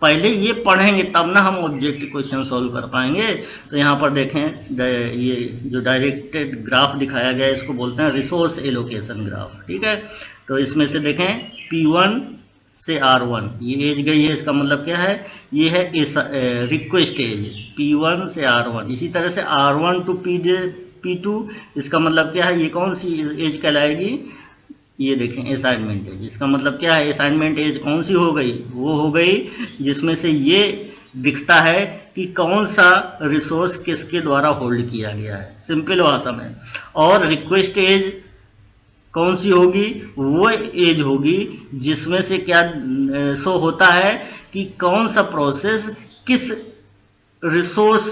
[SPEAKER 1] पहले ये पढ़ेंगे तब ना हम ऑब्जेक्टिव क्वेश्चन सॉल्व कर पाएंगे। तो यहाँ पर देखें, ये जो डायरेक्टेड ग्राफ दिखाया गया है इसको बोलते हैं रिसोर्स एलोकेशन ग्राफ, ठीक है। तो इसमें से देखें P1 से R1 ये एज गई है, इसका मतलब क्या है? ये है रिक्वेस्ट एज P1 से R1। इसी तरह से R1 टू P2, इसका मतलब क्या है? ये कौन सी एज कहलाएगी? ये देखें असाइनमेंट एज। इसका मतलब क्या है? असाइनमेंट एज कौन सी हो गई? वो हो गई जिसमें से ये दिखता है कि कौन सा रिसोर्स किसके द्वारा होल्ड किया गया है, सिंपल भाषा में। और रिक्वेस्ट एज कौन सी होगी? वो एज होगी जिसमें से क्या शो होता है कि कौन सा प्रोसेस किस रिसोर्स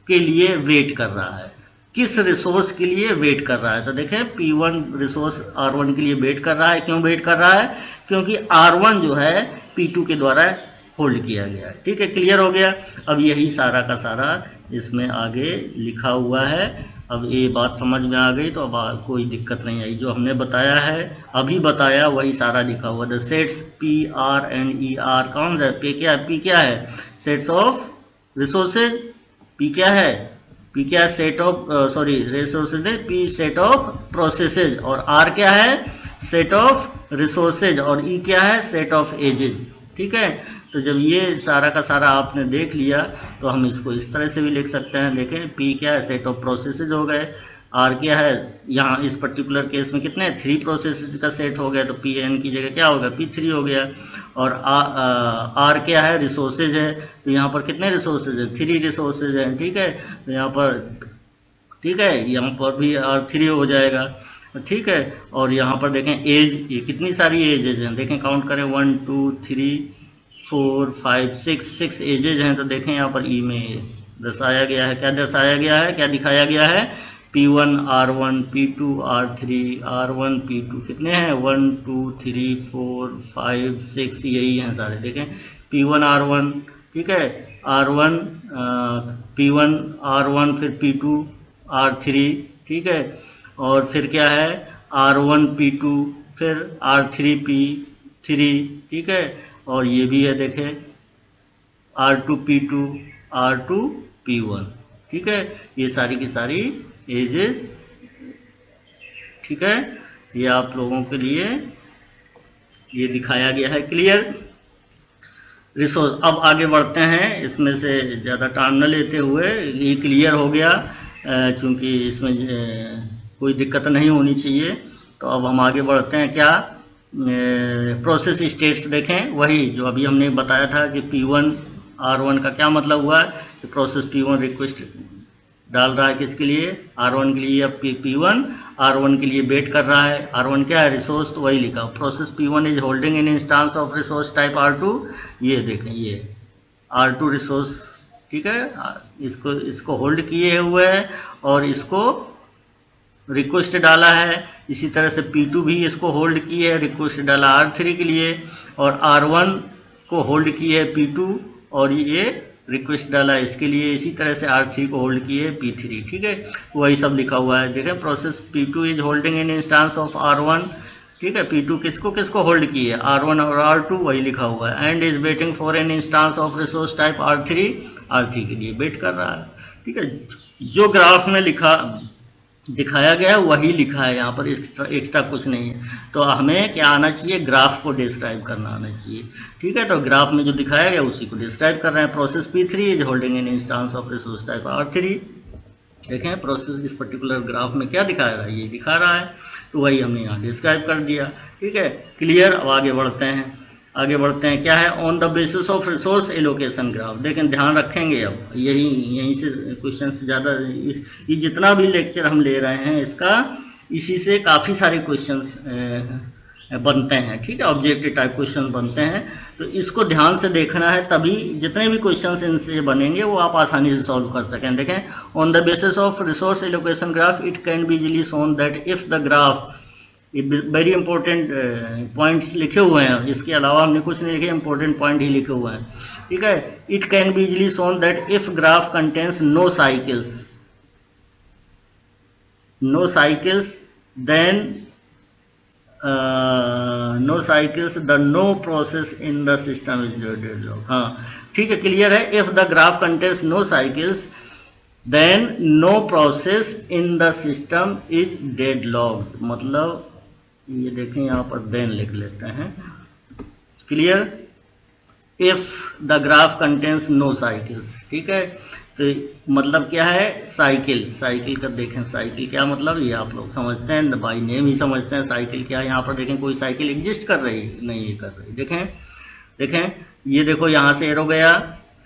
[SPEAKER 1] के लिए वेट कर रहा है, किस रिसोर्स के लिए वेट कर रहा है। तो देखें P1 रिसोर्स R1 के लिए वेट कर रहा है। क्यों वेट कर रहा है? क्योंकि R1 जो है P2 के द्वारा होल्ड किया गया है, ठीक है। क्लियर हो गया? अब यही सारा का सारा इसमें आगे लिखा हुआ है। अब ये बात समझ में आ गई तो अब कोई दिक्कत नहीं आई। जो हमने बताया है अभी बताया वही सारा लिखा हुआ। The sets P, R and E R कौन है? P क्या है? Sets of resources. P क्या है? P क्या है? सेट ऑफ रिसोर्सेज है। P set of processes. और R क्या है? Set of resources. और E क्या है? सेट ऑफ एजेज, ठीक है। तो जब ये सारा का सारा आपने देख लिया तो हम इसको इस तरह से भी लिख सकते हैं। देखें P क्या है? सेट ऑफ प्रोसेसेज हो गए। R क्या है? यहाँ इस पर्टिकुलर केस में कितने? 3 प्रोसेसेज का सेट हो गया, तो Pn की जगह क्या होगा? P3 हो गया। और R क्या है? रिसोर्सेज है, तो यहाँ पर कितने रिसोर्सेज हैं? 3 रिसोर्सेज हैं, ठीक है। तो यहाँ पर ठीक है, यहाँ पर भी R3 हो जाएगा, ठीक है। और यहाँ पर देखें एज, ये कितनी सारी एजेज हैं, देखें काउंट करें 1 2 3 4 5 6 एजेज हैं। तो देखें यहाँ पर ई में दर्शाया गया है, क्या दर्शाया गया है, क्या दिखाया गया है? P1 R1 P2 R3 R1 P2 कितने हैं? 1 2 3 4 5 6 यही हैं सारे। देखें P1 R1, ठीक है, R1 P1 R1 फिर P2 R3, ठीक है। और फिर क्या है? R1 P2 फिर R3 P3, ठीक है। और ये भी है देखें R2 P2 R2 P1, ठीक है। ये सारी की सारी एजेस, ठीक है। ये आप लोगों के लिए ये दिखाया गया है। क्लियर? रिसोर्स। अब आगे बढ़ते हैं, इसमें से ज़्यादा टाइम न लेते हुए। ये क्लियर हो गया, चूँकि इसमें कोई दिक्कत नहीं होनी चाहिए। तो अब हम आगे बढ़ते हैं। क्या? प्रोसेस स्टेट्स देखें, वही जो अभी हमने बताया था कि P1 R1 का क्या मतलब हुआ कि प्रोसेस P1 रिक्वेस्ट डाल रहा है किसके लिए? R1 के लिए। अब P1 R1 के लिए वेट कर रहा है। R1 क्या है? रिसोर्स, तो वही लिखा। Process P1 is holding in instance of resource type R2। ये देखें, ये R2 रिसोर्स, ठीक है, इसको होल्ड किए हुए है और इसको रिक्वेस्ट डाला है। इसी तरह से P2 भी इसको होल्ड किए है, रिक्वेस्ट डाला R3 के लिए। और R1 को होल्ड किए है P2 और ये रिक्वेस्ट डाला इसके लिए। इसी तरह से R3 को होल्ड किए P3, ठीक है। वही सब लिखा हुआ है। देखें process P2 is holding in instance of R1, ठीक है। P2 किसको होल्ड किए? R1 और R2, वही लिखा हुआ है। And is waiting for an instance of resource type R3 के लिए वेट कर रहा है, ठीक है। जो ग्राफ में लिखा दिखाया गया है वही लिखा है यहाँ पर, एक्स्ट्रा कुछ नहीं है। तो हमें क्या आना चाहिए, ग्राफ को डिस्क्राइब करना आना चाहिए। ठीक है, तो ग्राफ में जो दिखाया गया उसी को डिस्क्राइब कर रहे हैं। Process P3 is holding N instance of resource type R3। देखें प्रोसेस इस पर्टिकुलर ग्राफ में क्या दिखा रहा है, ये दिखा रहा है, तो वही हमने यहाँ डिस्क्राइब कर दिया। ठीक है, क्लियर। अब आगे बढ़ते हैं, क्या है, on the basis of resource allocation graph. देखें ध्यान रखेंगे, अब यहीं से क्वेश्चन से ज़्यादा ये जितना भी लेक्चर हम ले रहे हैं इसका, इसी से काफ़ी सारे क्वेश्चंस बनते हैं। ठीक है, ऑब्जेक्टिव टाइप क्वेश्चन बनते हैं, तो इसको ध्यान से देखना है, तभी जितने भी क्वेश्चंस इनसे बनेंगे वो आप आसानी से सॉल्व कर सकें। देखें, on the basis of resource allocation graph it can be easily shown that if the graph, ये वेरी इंपॉर्टेंट पॉइंट्स लिखे हुए हैं, इसके अलावा हमने कुछ नहीं लिखे, इंपॉर्टेंट पॉइंट ही लिखे हुए हैं। ठीक है, it can be easily shown that if graph contains no cycles then the no process in the system is deadlock. हाँ ठीक है, क्लियर है। If the graph contains no cycles then no process in the system is deadlocked, मतलब ये देखें यहाँ पर then लिख लेते हैं, clear. If the graph contains no cycles, ठीक है, तो मतलब क्या है, साइकिल का देखें, साइकिल क्या मतलब, ये आप लोग समझते हैं, बाई नेम ही समझते हैं साइकिल क्या है। यहाँ पर देखें कोई साइकिल एग्जिस्ट कर रही नहीं कर रही। देखें ये देखो, यहाँ से एरो गया,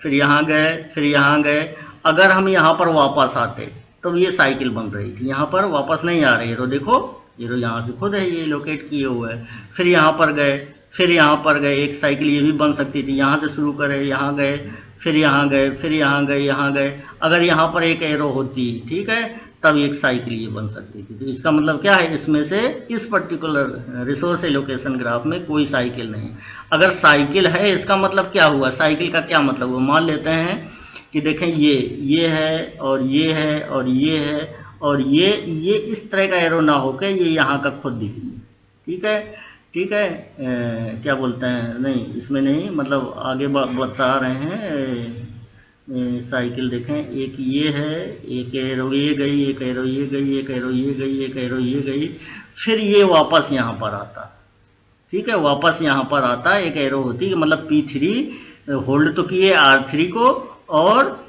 [SPEAKER 1] फिर यहाँ गए, फिर यहाँ गए। अगर हम यहाँ पर वापस आते तो ये साइकिल बन रही थी, यहाँ पर वापस नहीं आ रही एरो, देखो एरो यहाँ से खुद है ये लोकेट किए हुए है। फिर यहाँ पर गए, फिर यहाँ पर गए, एक साइकिल ये भी बन सकती थी, यहाँ से शुरू करे, यहाँ गए, फिर यहाँ गए, फिर यहाँ गए, यहाँ गए। अगर यहाँ पर एक एरो होती, ठीक है, तब एक साइकिल ये बन सकती थी। तो इसका मतलब क्या है, इसमें से इस पर्टिकुलर रिसोर्स एलोकेशन ग्राफ में कोई साइकिल नहीं। अगर साइकिल है इसका मतलब क्या हुआ, साइकिल का क्या मतलब हुआ, मान लेते हैं कि देखें ये है और ये है और ये है और ये इस तरह का एरो ना होकर ये यहाँ का खुद दिख रही है। ठीक है, क्या बोलते हैं, नहीं इसमें नहीं, मतलब आगे बता रहे हैं। साइकिल देखें, एक ये है, एक एरो ये गई, एक एरो ये गई, एक एरो ये गई, एक एरो ये गई, फिर ये वापस यहाँ पर आता। ठीक है, वापस यहाँ पर आता, एक एरो होती है, मतलब P3 होल्ड तो किए R3 को और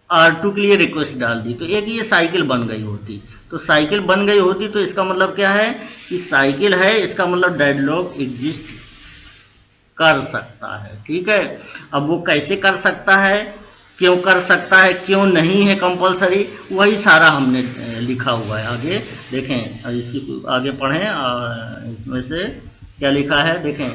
[SPEAKER 1] R2 के लिए रिक्वेस्ट डाल दी, तो एक ये साइकिल बन गई होती। तो साइकिल बन गई होती तो इसका मतलब क्या है कि साइकिल है, इसका मतलब डेडलॉक एग्जिस्ट कर सकता है। ठीक है, अब वो कैसे कर सकता है, क्यों कर सकता है, क्यों नहीं है कंपलसरी, वही सारा हमने लिखा हुआ है। आगे देखें, इसी को आगे पढ़ें, इसमें से क्या लिखा है देखें।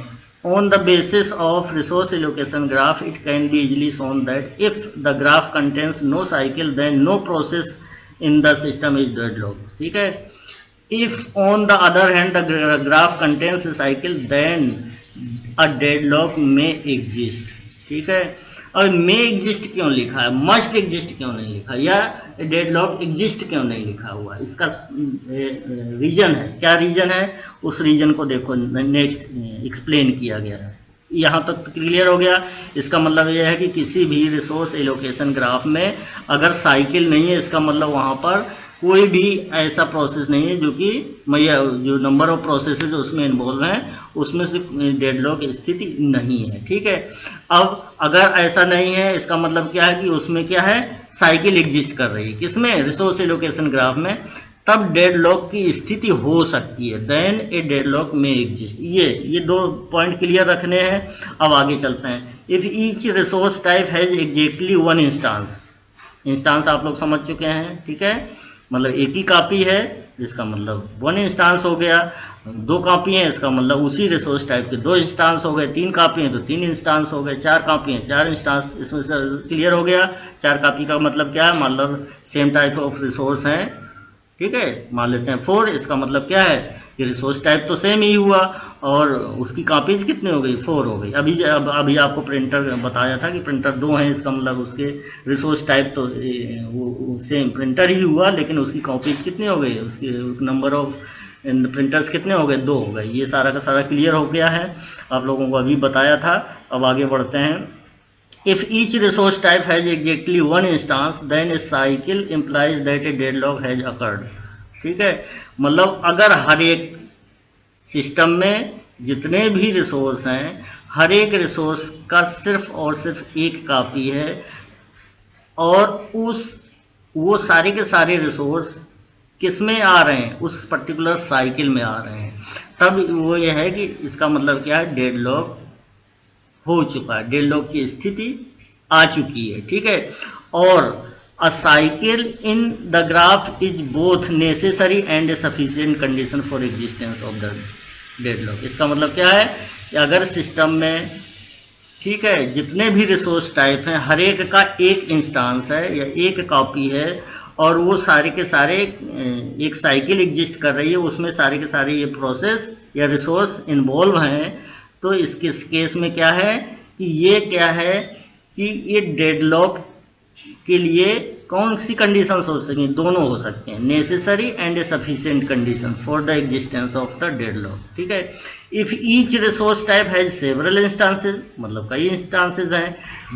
[SPEAKER 1] On the basis of resource allocation graph, it can be easily shown that if the graph contains no cycle, then no process in the system is deadlocked. ठीक है, if on the other hand the graph contains a cycle, then a deadlock may exist. ठीक है, और मे exist क्यों लिखा है, must exist क्यों नहीं लिखा, या डेडलॉक एग्जिस्ट क्यों नहीं लिखा हुआ, इसका रीजन है। क्या रीजन है, उस रीजन को देखो, नेक्स्ट एक्सप्लेन किया गया है। यहाँ तक तो क्लियर हो गया। इसका मतलब यह है कि किसी भी रिसोर्स एलोकेशन ग्राफ में अगर साइकिल नहीं है, इसका मतलब वहाँ पर कोई भी ऐसा प्रोसेस नहीं है जो कि जो नंबर ऑफ प्रोसेसेस उसमें इन्वॉल्व हैं उसमें से डेडलॉक स्थिति नहीं है। ठीक है, अब अगर ऐसा नहीं है, इसका मतलब क्या है कि उसमें क्या है, साइकिल एग्जिस्ट कर रही है, किसमें, रिसोर्स एलोकेशन ग्राफ में, तब डेडलॉक की स्थिति हो सकती है। Then a deadlock may exist. ये दो पॉइंट क्लियर रखने हैं। अब आगे चलते हैं। If each resource type has exactly one instance आप लोग समझ चुके हैं। ठीक है, मतलब एक ही कॉपी है, इसका मतलब वन इंस्टांस हो गया। दो कॉपी हैं, इसका मतलब उसी रिसोर्स टाइप के दो इंस्टांस हो गए। तीन कॉपी हैं तो तीन इंस्टांस हो गए। चार कॉपी हैं, चार इंस्टांस। इसमें से क्लियर हो गया। चार कॉपी का मतलब क्या है, मतलब सेम टाइप ऑफ रिसोर्स हैं। ठीक है, मान लेते हैं 4। इसका मतलब क्या है, ये रिसोर्स टाइप तो सेम ही हुआ और उसकी कॉपीज कितनी हो गई, 4 हो गई। अभी आपको प्रिंटर बताया था कि प्रिंटर 2 हैं, इसका मतलब उसके रिसोर्स टाइप तो वो सेम प्रिंटर ही हुआ, लेकिन उसकी कॉपीज कितनी हो गई, उसकी नंबर ऑफ प्रिंटर्स कितने हो गए, 2 हो गए। ये सारा का सारा क्लियर हो गया है, आप लोगों को अभी बताया था। अब आगे बढ़ते हैं। If each resource type has exactly one instance, then a cycle implies that a deadlock has occurred. ठीक है, मतलब अगर हर एक सिस्टम में जितने भी रिसोर्स हैं, हर एक रिसोर्स का सिर्फ और सिर्फ एक कॉपी है, और वो सारे के सारे रिसोर्स किस में आ रहे हैं, उस पर्टिकुलर साइकिल में आ रहे हैं, तब वो ये है कि इसका मतलब क्या है, डेडलॉक हो चुका है, डेडलॉक की स्थिति आ चुकी है। ठीक है, और अ cycle in the graph is both necessary and a sufficient condition for existence of the deadlock. इसका मतलब क्या है कि अगर सिस्टम में, ठीक है, जितने भी रिसोर्स टाइप हैं, हर एक का एक इंस्टांस है या एक कॉपी है, और वो सारे के सारे एक साइकिल एग्जिस्ट कर रही है, उसमें सारे के सारे ये प्रोसेस या रिसोर्स इन्वॉल्व हैं, तो इसके केस में क्या है कि ये क्या है कि ये डेडलॉक के लिए कौन सी कंडीशंस हो सकें, दोनों हो सकते हैं, necessary and a sufficient condition for the existence of the deadlock. ठीक है, if each resource type has several instances, मतलब कई इंस्टांसेस हैं,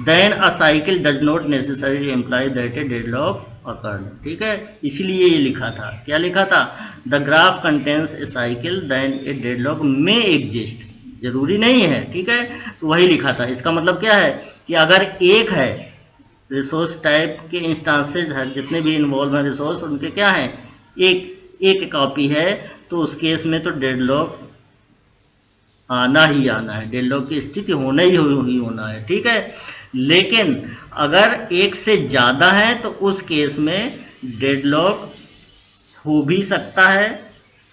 [SPEAKER 1] then a cycle does not necessarily imply that a deadlock occurred. ठीक है, इसलिए ये लिखा था, क्या लिखा था, the graph contains a cycle then a deadlock may exist, जरूरी नहीं है। ठीक है, तो वही लिखा था। इसका मतलब क्या है कि अगर एक है रिसोर्स टाइप के इंस्टांसेस है, जितने भी इन्वॉल्व हैं रिसोर्स, उनके क्या है, एक कॉपी है, तो उस केस में तो डेडलॉक आना ही आना है, डेडलॉक की स्थिति होना ही होना है। ठीक है, लेकिन अगर एक से ज़्यादा है तो उस केस में डेडलॉक हो भी सकता है।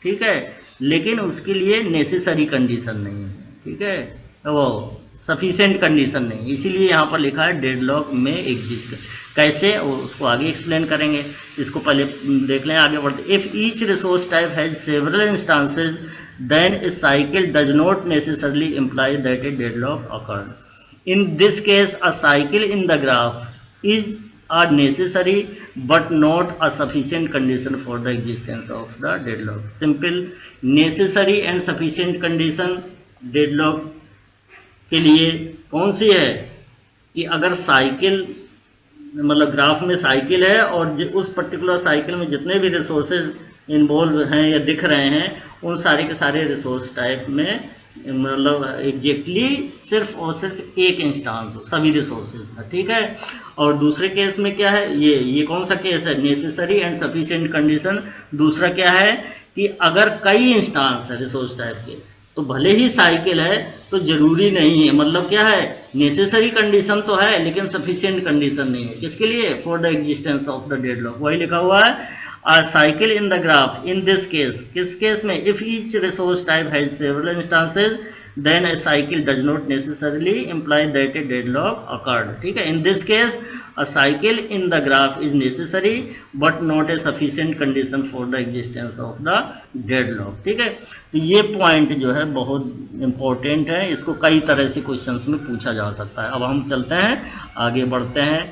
[SPEAKER 1] ठीक है, लेकिन उसके लिए नेसेसरी कंडीशन नहीं है। ठीक है, वो सफिशिएंट कंडीशन नहीं, इसीलिए यहाँ पर लिखा है डेडलॉक में एग्जिस्ट। कैसे, उसको आगे एक्सप्लेन करेंगे, इसको पहले देख लें, आगे बढ़ते। If each resource type has several instances then a cycle does not necessarily imply that a deadlock occurred. In this case a cycle in the graph is a necessary but not a sufficient condition for the existence of the deadlock. Simple, necessary and sufficient condition deadlock के लिए कौन सी है कि अगर cycle, मतलब graph में cycle है और उस पर्टिकुलर साइकिल में जितने भी रिसोर्सेज इन्वॉल्व हैं या दिख रहे हैं, उन सारे के सारे रिसोर्स टाइप में मतलब एग्जैक्टली सिर्फ और सिर्फ एक इंस्टांस हो सभी रिसोर्सेज का। ठीक है, और दूसरे केस में क्या है, ये कौन सा केस है, नेसेसरी एंड सफिशिएंट कंडीशन। दूसरा क्या है कि अगर कई इंस्टांस है रिसोर्स टाइप के, तो भले ही साइकिल है तो जरूरी नहीं है, मतलब क्या है, नेसेसरी कंडीशन तो है लेकिन सफिशिएंट कंडीशन नहीं है, किसके लिए, for the existence of the deadlock. वही लिखा हुआ है, a cycle in the graph in this case, किस केस में, if each resource type has several instances then a cycle does not necessarily imply that a deadlock occurred. ठीक है, in this case a cycle in the graph is necessary but not a sufficient condition for the existence of the deadlock. ठीक है, तो ये point जो है बहुत important है, इसको कई तरह से क्वेश्चंस में पूछा जा सकता है। अब हम चलते हैं, आगे बढ़ते हैं।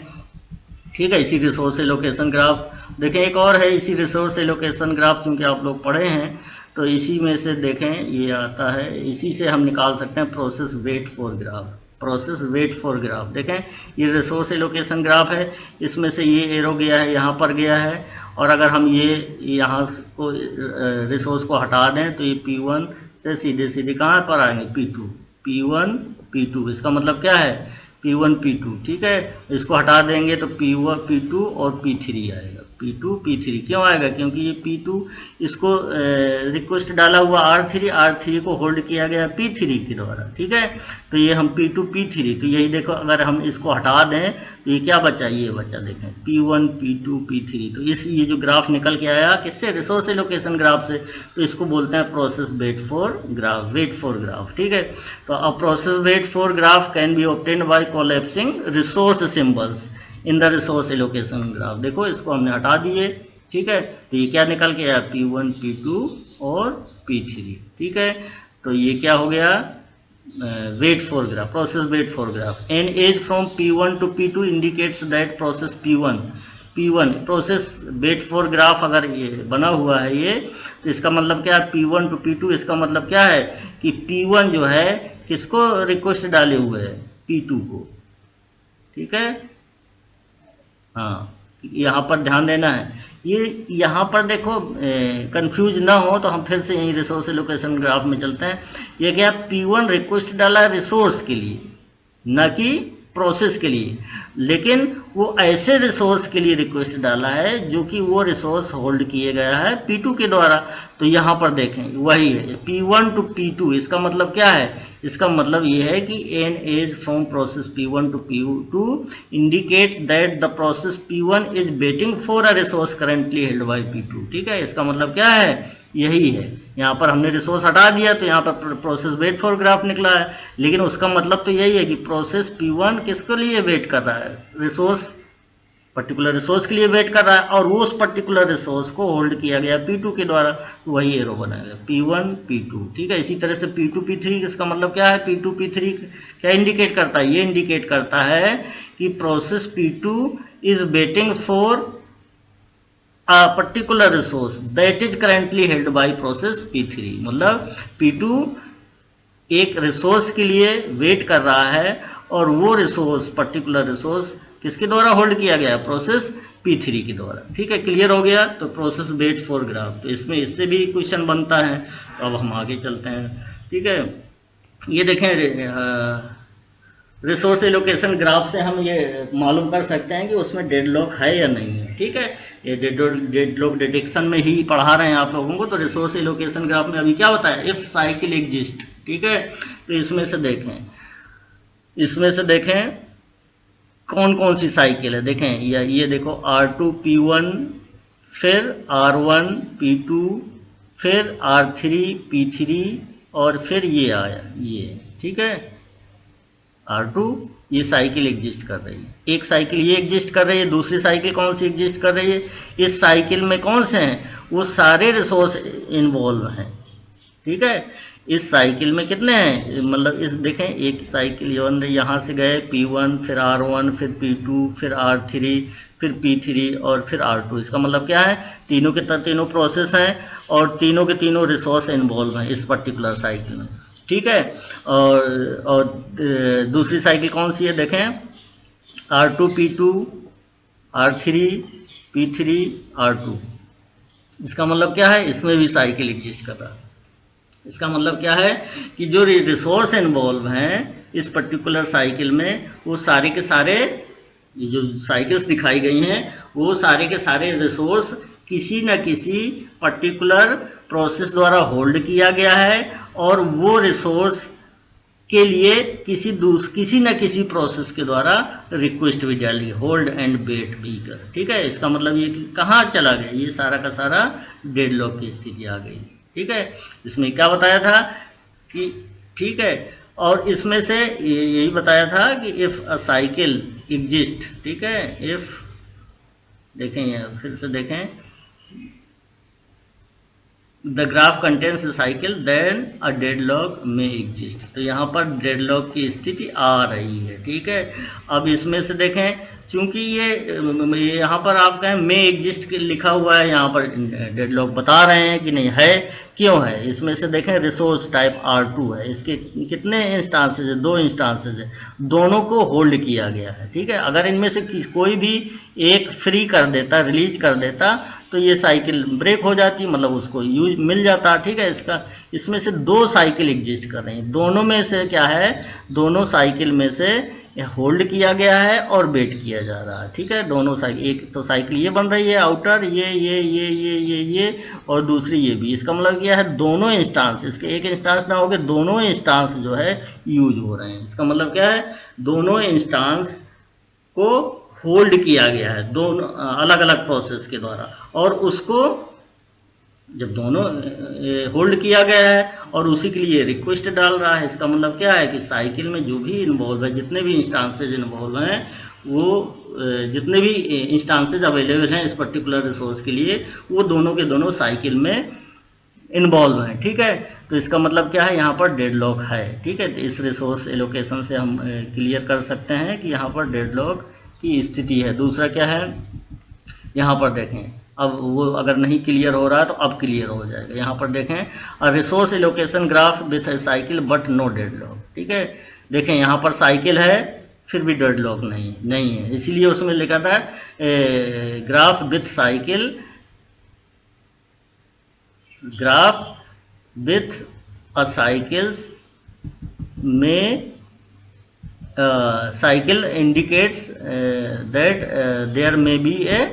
[SPEAKER 1] ठीक है, इसी रिसोर्स एलोकेशन ग्राफ देखें, एक और है इसी रिसोर्स एलोकेशन ग्राफ, क्योंकि आप लोग पढ़े हैं तो इसी में से देखें ये आता है, इसी से हम निकाल सकते हैं process wait for graph. Process wait for graph देखें, ये रिसोर्स एलोकेशन ग्राफ है, इसमें से ये एरो गया है, यहाँ पर गया है, और अगर हम ये यहाँ को रिसोर्स को हटा दें तो ये P1 से सीधे सीधे कहाँ पर आएंगे, P2, P1 P2। इसका मतलब क्या है, P1 P2। ठीक है, इसको हटा देंगे तो P1 P2 और P3 आएगा, P2 P3 क्यों आएगा, क्योंकि ये P2 इसको रिक्वेस्ट डाला हुआ R3 को होल्ड किया गया P3 के द्वारा। ठीक है, तो ये हम P2 P3, तो यही देखो, अगर हम इसको हटा दें तो ये क्या बचा, ये बचा देखें P1 P2 P3। तो ये जो ग्राफ निकल के आया किससे, रिसोर्स एलोकेशन ग्राफ से, तो इसको बोलते हैं प्रोसेस वेट फॉर ग्राफ। ठीक है, तो a process wait for graph can be obtained by collapsing resource symbols in the resource allocation graph. देखो, इसको हमने हटा दिए। ठीक है, तो ये क्या निकल के आया, P1 P2 और P3। ठीक है, तो ये क्या हो गया, wait for graph, process wait for graph. An edge from P1 to P2 indicates that process P1 process wait for graph अगर ये बना हुआ है ये, तो इसका मतलब क्या है, P1 टू P2, इसका मतलब क्या है कि P1 जो है किसको रिक्वेस्ट डाले हुए है, P2 को। ठीक है, हाँ, यहाँ पर ध्यान देना है, ये यहाँ पर देखो कंफ्यूज ना हो तो हम फिर से यही रिसोर्स एलोकेशन ग्राफ में चलते हैं। ये क्या, P1 रिक्वेस्ट डाला रिसोर्स के लिए, न कि प्रोसेस के लिए, लेकिन वो ऐसे रिसोर्स के लिए रिक्वेस्ट डाला है जो कि वो रिसोर्स होल्ड किए गया है P2 के द्वारा। तो यहाँ पर देखें वही है P1 to P2। इसका मतलब क्या है, इसका मतलब ये है कि an edge from process P1 to P2 indicate that the process P1 is waiting for a resource currently held by P2। ठीक है, इसका मतलब क्या है, यही है। यहाँ पर हमने रिसोर्स हटा दिया तो यहाँ पर प्रोसेस वेट फॉर ग्राफ निकला है, लेकिन उसका मतलब तो यही है कि प्रोसेस P1 किसके लिए वेट कर रहा है, रिसोर्स, पर्टिकुलर रिसोर्स के लिए वेट कर रहा है, और वो उस पर्टिकुलर रिसोर्स को होल्ड किया गया P2 के द्वारा, तो वही एरो बनाएगा P1 P2। ठीक है, इसी तरह से P2 P3, इसका मतलब क्या है, P2 P3 क्या इंडिकेट करता है, ये इंडिकेट करता है कि process P2 is waiting for a particular resource that is currently held by process P3। मतलब P2 एक रिसोर्स के लिए वेट कर रहा है और वो रिसोर्स, पर्टिकुलर रिसोर्स किसके द्वारा होल्ड किया गया, प्रोसेस P3 के द्वारा। ठीक है, क्लियर हो गया। तो प्रोसेस वेट फॉर ग्राफ, तो इसमें इससे भी क्वेश्चन बनता है। तो अब हम आगे चलते हैं। ठीक है, ये देखें रिसोर्स एलोकेशन ग्राफ से हम ये मालूम कर सकते हैं कि उसमें डेडलॉक है या नहीं है। ठीक है, ये डेडलॉक डिटेक्शन में ही पढ़ा रहे हैं आप लोगों को। तो रिसोर्स एलोकेशन ग्राफ में अभी क्या होता है, इफ साइकिल एग्जिस्ट। ठीक है, तो इसमें से देखें कौन कौन सी साइकिल है। देखें ये देखो R2 P1, फिर R1 P2, फिर R3 P3, और फिर ये आया ये। ठीक है, R2 ये साइकिल एग्जिस्ट कर रही है, एक साइकिल ये एग्जिस्ट कर रही है, दूसरी साइकिल कौन सी एग्जिस्ट कर रही है, इस साइकिल में कौन से हैं, वो सारे रिसोर्स इन्वॉल्व हैं। ठीक है, इस साइकिल में कितने हैं, मतलब इस देखें एक साइकिल यहाँ से गए P1, फिर R1, फिर P2, फिर R3, फिर P3 और फिर R2। इसका मतलब क्या है, तीनों के तीनों प्रोसेस हैं और तीनों के तीनों रिसोर्स इन्वॉल्व हैं इस पर्टिकुलर साइकिल में। ठीक है, और दूसरी साइकिल कौन सी है, देखें R2 P2, R3 P3 R2। इसका मतलब क्या है, इसमें भी साइकिल एग्जिस्ट कर रहा है। इसका मतलब क्या है कि जो रिसोर्स इन्वॉल्व हैं इस पर्टिकुलर साइकिल में, वो सारे के सारे जो साइकिल्स दिखाई गई हैं वो सारे के सारे रिसोर्स किसी न किसी पर्टिकुलर प्रोसेस द्वारा होल्ड किया गया है, और वो रिसोर्स के लिए किसी न किसी प्रोसेस के द्वारा रिक्वेस्ट भी डाली, होल्ड एंड वेट भी कर। ठीक है, इसका मतलब ये कहाँ चला गया, ये सारा का सारा डेडलॉक की स्थिति आ गई। ठीक है, इसमें क्या बताया था कि, ठीक है, और इसमें से यही बताया था कि इफ अ साइकिल एग्जिस्ट। ठीक है, इफ देखें फिर से देखें, the graph contains cycle then a deadlock may exist. तो यहाँ पर डेडलॉक की स्थिति आ रही है। ठीक है, अब इसमें से देखें, चूंकि ये यहाँ पर आप कहें में एग्जिस्ट लिखा हुआ है, यहाँ पर डेडलॉक बता रहे हैं कि नहीं है, क्यों है। इसमें से देखें रिसोर्स टाइप R2 है, इसके कितने इंस्टांसेज है, 2 इंस्टांसेज है, दोनों को होल्ड किया गया है। ठीक है, अगर इनमें से कोई भी एक फ्री कर देता, रिलीज कर देता, तो ये साइकिल ब्रेक हो जाती, मतलब उसको यूज मिल जाता। ठीक है, इसमें से 2 साइकिल एग्जिस्ट कर रही हैं, दोनों में से क्या है, दोनों साइकिल में से होल्ड किया गया है और वेट किया जा रहा है। ठीक है, दोनों साइकिल, एक तो साइकिल ये बन रही है आउटर, ये और दूसरी ये भी। इसका मतलब क्या है, दोनों इंस्टांस, इसके एक इंस्टांस ना होकर दोनों इंस्टांस जो है यूज हो रहे हैं। इसका मतलब क्या है, दोनों इंस्टांस को होल्ड किया गया है दोनों अलग अलग प्रोसेस के द्वारा, और उसको जब दोनों होल्ड किया गया है और उसी के लिए रिक्वेस्ट डाल रहा है। इसका मतलब क्या है कि साइकिल में जो भी इन्वॉल्व है, जितने भी इंस्टांसेज इन्वॉल्व हैं, वो जितने भी इंस्टांसेज अवेलेबल हैं इस पर्टिकुलर रिसोर्स के लिए, वो दोनों के दोनों साइकिल में इन्वॉल्व हैं। ठीक है, तो इसका मतलब क्या है, यहाँ पर डेडलॉक है। ठीक है, तो इस रिसोर्स एलोकेशन से हम क्लियर कर सकते हैं कि यहाँ पर डेडलॉक की स्थिति है। दूसरा क्या है, यहाँ पर देखें, अब वो अगर नहीं क्लियर हो रहा है तो अब क्लियर हो जाएगा। यहाँ पर देखें, a resource allocation graph with a cycle but no deadlock. ठीक है, देखें यहाँ पर साइकिल है फिर भी डेडलॉक नहीं है, इसीलिए उसमें लिखा था graph with cycle graph with a cycle indicates that there may be a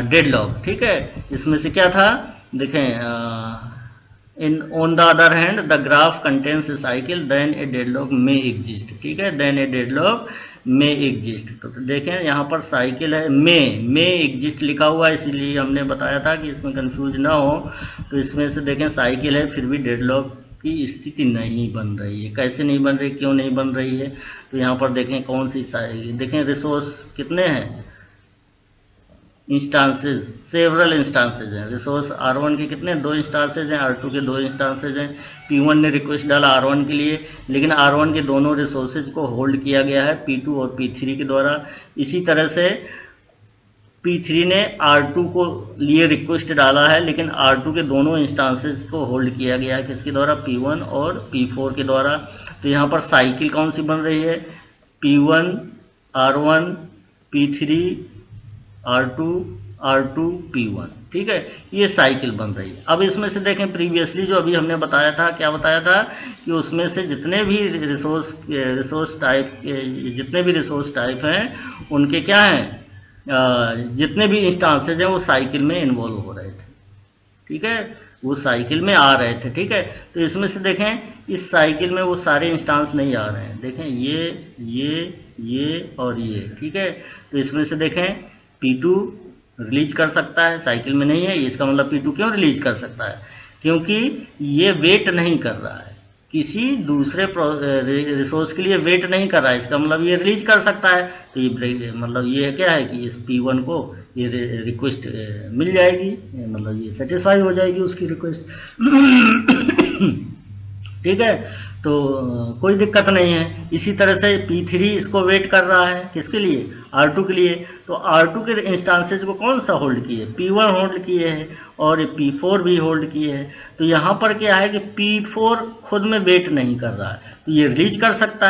[SPEAKER 1] deadlock। ठीक है, इसमें से क्या था, देखें, on the other hand the graph contains a cycle then a deadlock may exist। ठीक है, then a deadlock may exist। तो देखें यहाँ पर साइकिल है, may exist लिखा हुआ है, इसीलिए हमने बताया था कि इसमें कंफ्यूज ना हो। तो इसमें से देखें साइकिल है, फिर भी डेडलॉक की स्थिति नहीं बन रही है। कैसे नहीं बन रही, क्यों नहीं बन रही है? तो यहाँ पर देखें कौन सी साइकिल, देखें रिसोर्स कितने हैं, इंस्टांसेस, सेवरल इंस्टांसेज हैं। रिसोर्स R1 के कितने, 2 इंस्टांसेज हैं, R2 के 2 इंस्टांसेज हैं। P1 ने रिक्वेस्ट डाला R1 के लिए, लेकिन R1 के दोनों रिसोर्सेज को होल्ड किया गया है P2 और P3 के द्वारा। इसी तरह से P3 ने R2 को लिए रिक्वेस्ट डाला है, लेकिन R2 के दोनों इंस्टांसेज को होल्ड किया गया है किसके द्वारा, P1 और P4 के द्वारा। तो यहाँ पर साइकिल कौन सी बन रही है, P1 R1 P3 R2 R2 P1। ठीक है, ये साइकिल बन रही है। अब इसमें से देखें प्रीवियसली जो अभी हमने बताया था, क्या बताया था कि उसमें से जितने भी रिसोर्स टाइप हैं उनके क्या हैं, जितने भी इंस्टांसेज हैं वो साइकिल में इन्वॉल्व हो रहे थे। ठीक है, वो साइकिल में आ रहे थे। ठीक है, तो इसमें से देखें इस साइकिल में वो सारे इंस्टांस नहीं आ रहे हैं। देखें ये और ये। ठीक है, तो इसमें से देखें P2 रिलीज कर सकता है, साइकिल में नहीं है। इसका मतलब P2 क्यों रिलीज कर सकता है, क्योंकि ये वेट नहीं कर रहा है, किसी दूसरे रिसोर्स के लिए वेट नहीं कर रहा है। इसका मतलब ये रिलीज कर सकता है। तो ये मतलब ये क्या है कि इस P1 को ये रिक्वेस्ट मिल जाएगी, मतलब ये सेटिस्फाई हो जाएगी उसकी रिक्वेस्ट। ठीक है, तो कोई दिक्कत नहीं है। इसी तरह से P3 इसको वेट कर रहा है, किसके लिए, R2 के लिए। तो R2 के इंस्टांसेस को कौन सा होल्ड किए, P1 होल्ड किए हैं और P4 भी होल्ड किए हैं। तो यहाँ पर क्या है कि P4 खुद में वेट नहीं कर रहा है, तो ये रिलीज कर सकता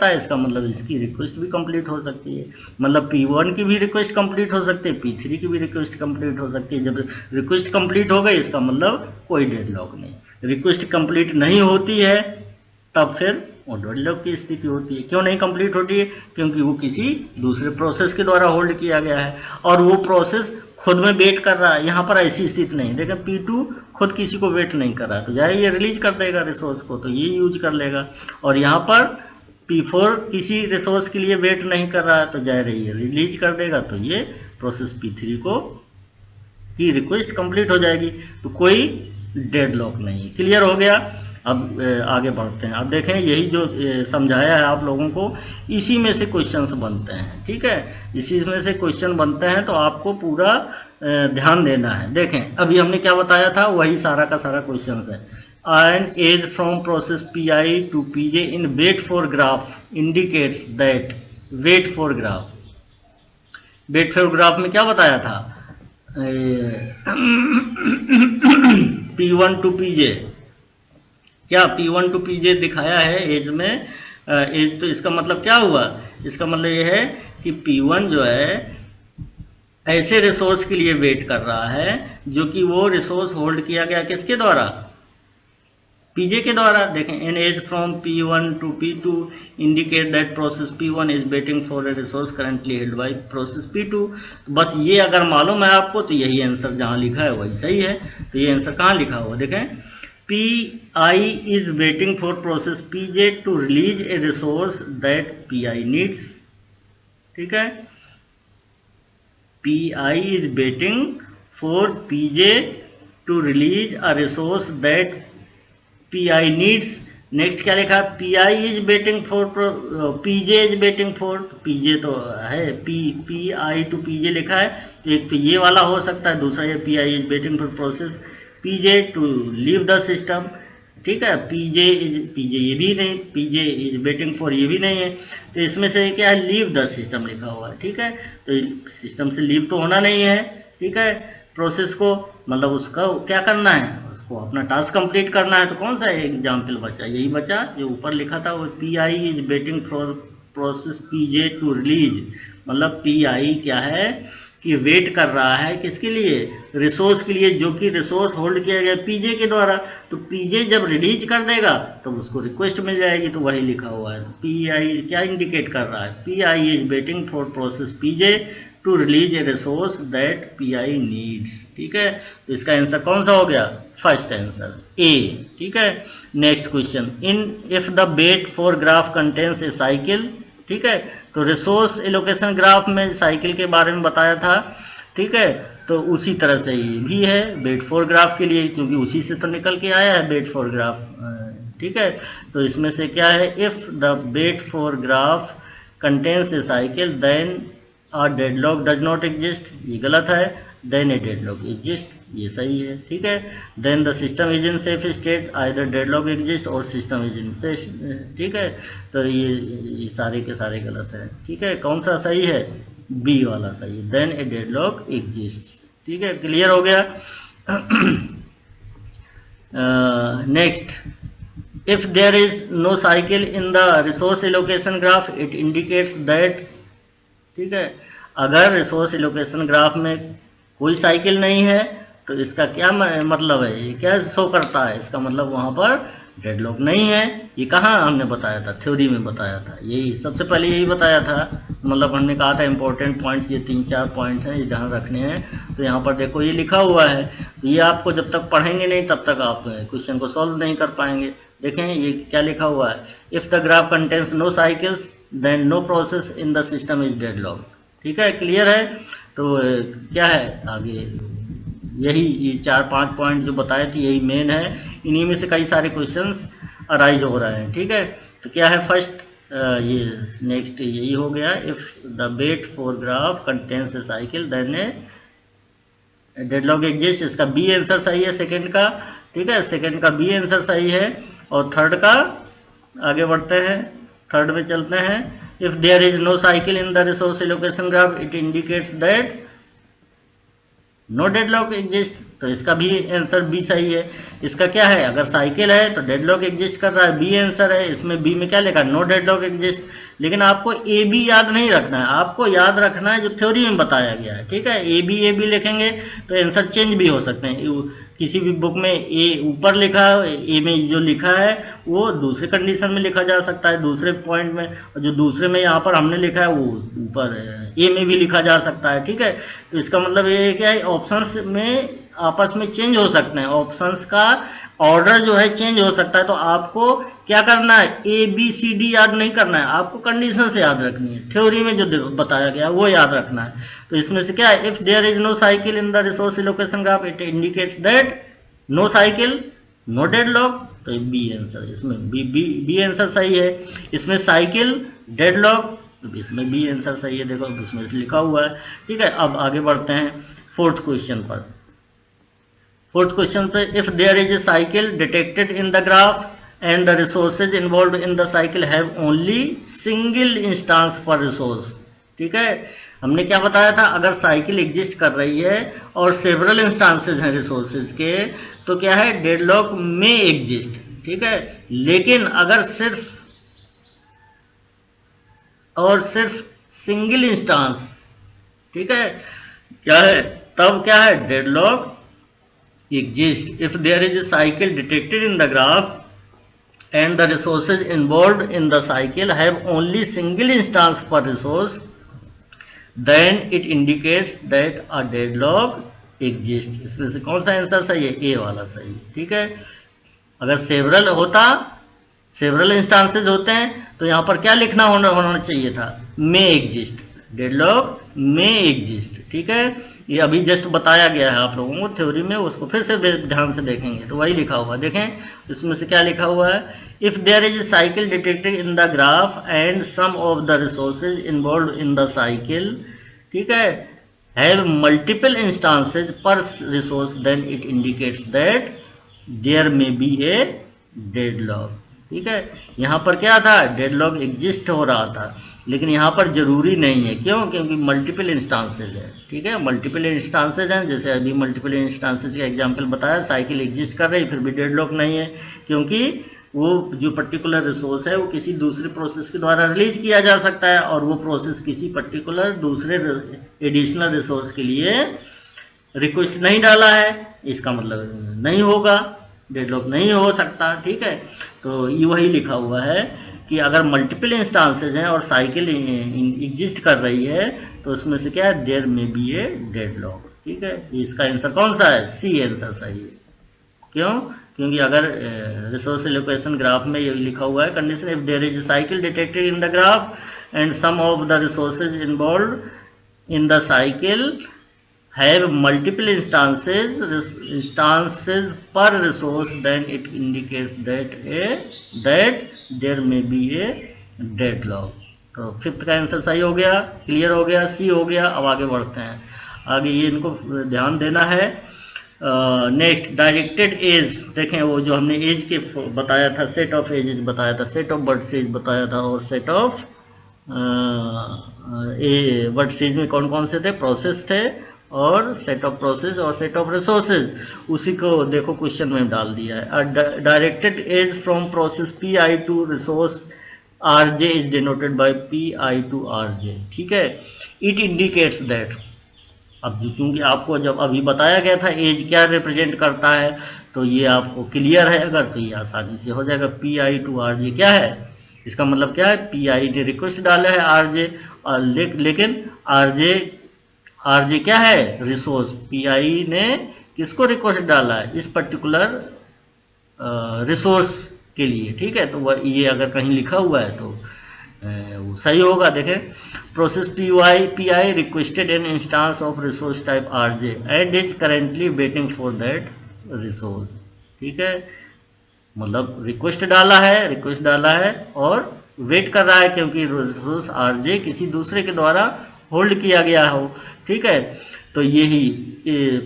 [SPEAKER 1] है। इसका मतलब इसकी रिक्वेस्ट भी कंप्लीट हो सकती है, मतलब P1 की भी रिक्वेस्ट कंप्लीट हो सकती है, P3 की भी रिक्वेस्ट कंप्लीट हो सकती है। जब रिक्वेस्ट कंप्लीट हो गई इसका मतलब कोई डेडलॉक नहीं। रिक्वेस्ट कंप्लीट नहीं होती है तब फिर वो डेडलॉक की स्थिति होती है। क्यों नहीं कंप्लीट होती है, क्योंकि वो किसी दूसरे प्रोसेस के द्वारा होल्ड किया गया है और वो प्रोसेस खुद में वेट कर रहा है। यहाँ पर ऐसी स्थिति नहीं, देखें P2 खुद किसी को वेट नहीं कर रहा है, तो जाए ये रिलीज कर देगा रिसोर्स को, तो ये यूज कर लेगा। और यहाँ पर P4 किसी रिसोर्स के लिए वेट नहीं कर रहा है, तो जाए ये रिलीज कर देगा, तो ये प्रोसेस P3 को की रिक्वेस्ट कंप्लीट हो जाएगी। तो कोई डेडलॉक नहीं। क्लियर हो गया। अब आगे बढ़ते हैं। अब देखें यही जो समझाया है आप लोगों को, इसी में से क्वेश्चंस बनते हैं। ठीक है, इसी में से क्वेश्चन बनते हैं, तो आपको पूरा ध्यान देना है। देखें अभी हमने क्या बताया था, वही सारा का सारा क्वेश्चंस है। An edge from process Pi to Pj in wait for graph indicates that wait for graph में क्या बताया था, P1 to Pj, क्या P1 to Pj दिखाया है एज में। एज तो इसका मतलब क्या हुआ, इसका मतलब ये है कि P1 जो है ऐसे रिसोर्स के लिए वेट कर रहा है जो कि वो रिसोर्स होल्ड किया गया किसके द्वारा, Pj के द्वारा। देखें an edge from P1 to P2 indicate that process P1 is waiting for a resource currently held by process P2। बस ये अगर मालूम है आपको तो यही आंसर जहां लिखा है वही सही है। तो ये आंसर कहाँ लिखा हुआ, देखें Pi is waiting for process Pj to release a resource that Pi needs। ठीक है, Pi is waiting for Pj to release a resource that Pi needs। Next क्या लिखा, Pi is waiting for Pj is waiting for, Pj तो है Pi to Pj लिखा है, तो एक तो ये वाला हो सकता है, दूसरा ये Pi is waiting for process Pj to leave the system। ठीक है, Pj ये भी नहीं, Pj is waiting for ये भी नहीं है, तो इसमें से क्या है, लीव द सिस्टम लिखा हुआ है। ठीक है, तो सिस्टम से लीव तो होना नहीं है। ठीक है, प्रोसेस को मतलब उसका क्या करना है, उसको अपना टास्क कंप्लीट करना है। तो कौन सा एग्जाम्पल बचा, यही बचा जो ऊपर लिखा था, वो Pi is waiting for process Pj to release, मतलब Pi क्या है ये वेट कर रहा है किसके लिए, रिसोर्स के लिए, जो कि रिसोर्स होल्ड किया गया पीजे के द्वारा। तो पीजे जब रिलीज कर देगा तो उसको रिक्वेस्ट मिल जाएगी, तो वही लिखा हुआ है। पीआई क्या इंडिकेट कर रहा है, P I is waiting for process P J to release a resource that P I needs. ठीक है, तो इसका आंसर कौन सा हो गया, फर्स्ट आंसर ए। ठीक है, next question, if the wait for graph contains a cycle. ठीक है, तो रिसोर्स एलोकेशन ग्राफ में साइकिल के बारे में बताया था। ठीक है, तो उसी तरह से ये भी है वेट फॉर ग्राफ के लिए, क्योंकि उसी से तो निकल के आया है वेट फॉर ग्राफ। ठीक है, तो इसमें से क्या है, if the wait for graph contains a cycle then a deadlock does not exist, ये गलत है। देन ए डेडलॉक एग्जिस्ट, ये सही है। ठीक है, then the system is in safe state, either deadlock exist और सिस्टम इज इन सेफ। ठीक है, तो ये सारे के सारे गलत है। ठीक है, कौन सा सही है, बी वाला सही है, देन ए डेडलॉक एग्जिस्ट। ठीक है, क्लियर हो गया। Next, if there is no cycle in the resource allocation graph it indicates that. ठीक है, अगर रिसोर्स एलोकेशन ग्राफ में कोई साइकिल नहीं है तो इसका क्या मतलब है, ये क्या शो करता है, इसका मतलब वहां पर डेडलॉक नहीं है। ये कहाँ हमने बताया था, थ्योरी में बताया था, यही सबसे पहले यही बताया था। मतलब हमने कहा था इंपॉर्टेंट पॉइंट्स ये 3-4 पॉइंट हैं, ये ध्यान रखने हैं। तो यहाँ पर देखो ये लिखा हुआ है, तो ये आपको जब तक पढ़ेंगे नहीं तब तक आप क्वेश्चन को सॉल्व नहीं कर पाएंगे। देखें ये क्या लिखा हुआ है, if the graph contains no cycles then no process in the system is deadlock. ठीक है, क्लियर है। तो क्या है आगे, यही ये 4-5 पॉइंट जो बताए थे यही मेन है, इन्हीं में से कई सारे क्वेश्चंस अराइज हो रहे हैं। ठीक है, तो क्या है फर्स्ट, ये नेक्स्ट यही हो गया, if the wait for graph contains a cycle then a deadlock exist, इसका बी आंसर सही है सेकंड का। ठीक है, सेकंड का बी आंसर सही है। और थर्ड का, आगे बढ़ते हैं, थर्ड में चलते हैं, if there is no cycle in the resource allocation graph it indicates that no deadlock exist, तो इसका भी आंसर बी सही है। इसका क्या है, अगर साइकिल है तो डेडलॉक एग्जिस्ट कर रहा है, बी आंसर है। इसमें बी में क्या लिखा, नो डेडलॉक एग्जिस्ट। लेकिन आपको ए बी याद नहीं रखना है, आपको याद रखना है जो थ्योरी में बताया गया है। ठीक है, ए बी लिखेंगे तो आंसर चेंज भी हो सकते हैं। किसी भी बुक में ए ऊपर लिखा है, ए में जो लिखा है वो दूसरे कंडीशन में लिखा जा सकता है, दूसरे पॉइंट में, और जो दूसरे में यहाँ पर हमने लिखा है वो ऊपर ए में भी लिखा जा सकता है। ठीक है, तो इसका मतलब ये क्या है, ऑप्शंस में आपस में चेंज हो सकते हैं, ऑप्शंस का ऑर्डर जो है चेंज हो सकता है। तो आपको क्या करना है, ए बी सी डी याद नहीं करना है, आपको कंडीशन से याद रखनी है, थ्योरी में जो बताया गया वो याद रखना है। तो इसमें से क्या है, if there is no cycle in the resource allocation graph it indicates that no cycle no deadlock, तो बी आंसर, इसमें बी आंसर सही है। इसमें साइकिल डेडलॉक, तो इसमें बी आंसर सही है, देखो इसमें लिखा हुआ है। ठीक है, अब आगे बढ़ते हैं फोर्थ क्वेश्चन पर। फोर्थ क्वेश्चन पे, if there is a cycle detected in the graph and the resources involved in the cycle have only single instance per resource। ठीक है, हमने क्या बताया था, अगर साइकिल एग्जिस्ट कर रही है और सेवरल इंस्टांसेस हैं रिसोर्सेज के, तो क्या है, डेडलॉक में एग्जिस्ट। ठीक है, लेकिन अगर सिर्फ सिंगल इंस्टांस, ठीक है, क्या है, तब क्या है, deadlock exist. If there is a cycle detected in the graph and the resources involved in the cycle have only single instance per resource, then it indicates that a deadlock exists। इसमें से कौन सा answer सही है, ए वाला सही। ठीक है, अगर सेवरल इंस्टांसेस होते हैं तो यहाँ पर क्या लिखना होना चाहिए था, मे एग्जिस्ट, डेडलॉक मे एग्जिस्ट। ठीक है, ये अभी जस्ट बताया गया है आप लोगों को थ्योरी में, उसको फिर से ध्यान से देखेंगे तो वही लिखा हुआ है। देखें इसमें से क्या लिखा हुआ है, if there is a cycle detected in the graph and some of the resources involve in the cycle, ठीक है, हैव मल्टीपल इंस्टांसेज पर resource, then it indicates that there may be a deadlock. ठीक है, यहाँ पर क्या था, deadlock exist हो रहा था, लेकिन यहाँ पर जरूरी नहीं है, क्यों, क्योंकि मल्टीपल इंस्टांसेज है। ठीक है, मल्टीपल इंस्टांसेज हैं, जैसे अभी मल्टीपल इंस्टांसेज का एग्जांपल बताया, साइकिल एग्जिस्ट कर रही फिर भी डेडलॉक नहीं है, क्योंकि वो जो पर्टिकुलर रिसोर्स है वो किसी दूसरे प्रोसेस के द्वारा रिलीज किया जा सकता है, और वो प्रोसेस किसी पर्टिकुलर दूसरे एडिशनल रिसोर्स के लिए रिक्वेस्ट नहीं डाला है, इसका मतलब नहीं होगा, डेडलॉक नहीं हो सकता। ठीक है, तो ये वही लिखा हुआ है कि अगर मल्टीपल इंस्टांसेस हैं और साइकिल एग्जिस्ट कर रही है तो उसमें से क्या है, देयर में बी ए डेडलॉक। ठीक है, इसका आंसर कौन सा है, सी आंसर सही है। क्यों, क्योंकि अगर रिसोर्स एलोकेशन ग्राफ में ये लिखा हुआ है condition if there is a cycle detected in the graph and some of the resources involved in the cycle have multiple instances per resource, then it indicates that there may be a deadlock। तो fifth का answer सही हो गया, clear हो गया, सी हो गया। अब आगे बढ़ते हैं, आगे ये इनको ध्यान देना है। नेक्स्ट डायरेक्टेड एज, देखें वो जो हमने एज के बताया था, सेट ऑफ एजेस बताया था, सेट ऑफ वर्टिसेज बताया था, और सेट ऑफ वर्टिसेज में कौन कौन से थे, प्रोसेस थे, और सेट ऑफ प्रोसेस और सेट ऑफ रिसोर्सेज, उसी को देखो क्वेश्चन में डाल दिया है। Directed edge from process P I to resource R J is denoted by P I to R J. ठीक है, इट इंडिकेट्स दैट, अब क्योंकि आपको जब अभी बताया गया था एज क्या रिप्रेजेंट करता है, तो ये आपको क्लियर है अगर, तो ये आसानी से हो जाएगा। P I to R J क्या है, इसका मतलब क्या है, पी आई ने रिक्वेस्ट डाला है आर जे, लेकिन आर जे क्या है, रिसोर्स। पी आई ने किसको रिक्वेस्ट डाला है, इस पर्टिकुलर रिसोर्स के लिए। ठीक है, तो वह ये अगर कहीं लिखा हुआ है तो वो सही होगा। देखें, process P I requested an instance of resource type R J and is currently waiting for that resource. ठीक है, मतलब रिक्वेस्ट डाला है और वेट कर रहा है, क्योंकि रिसोर्स आर जे किसी दूसरे के द्वारा होल्ड किया गया हो। ठीक है, तो यही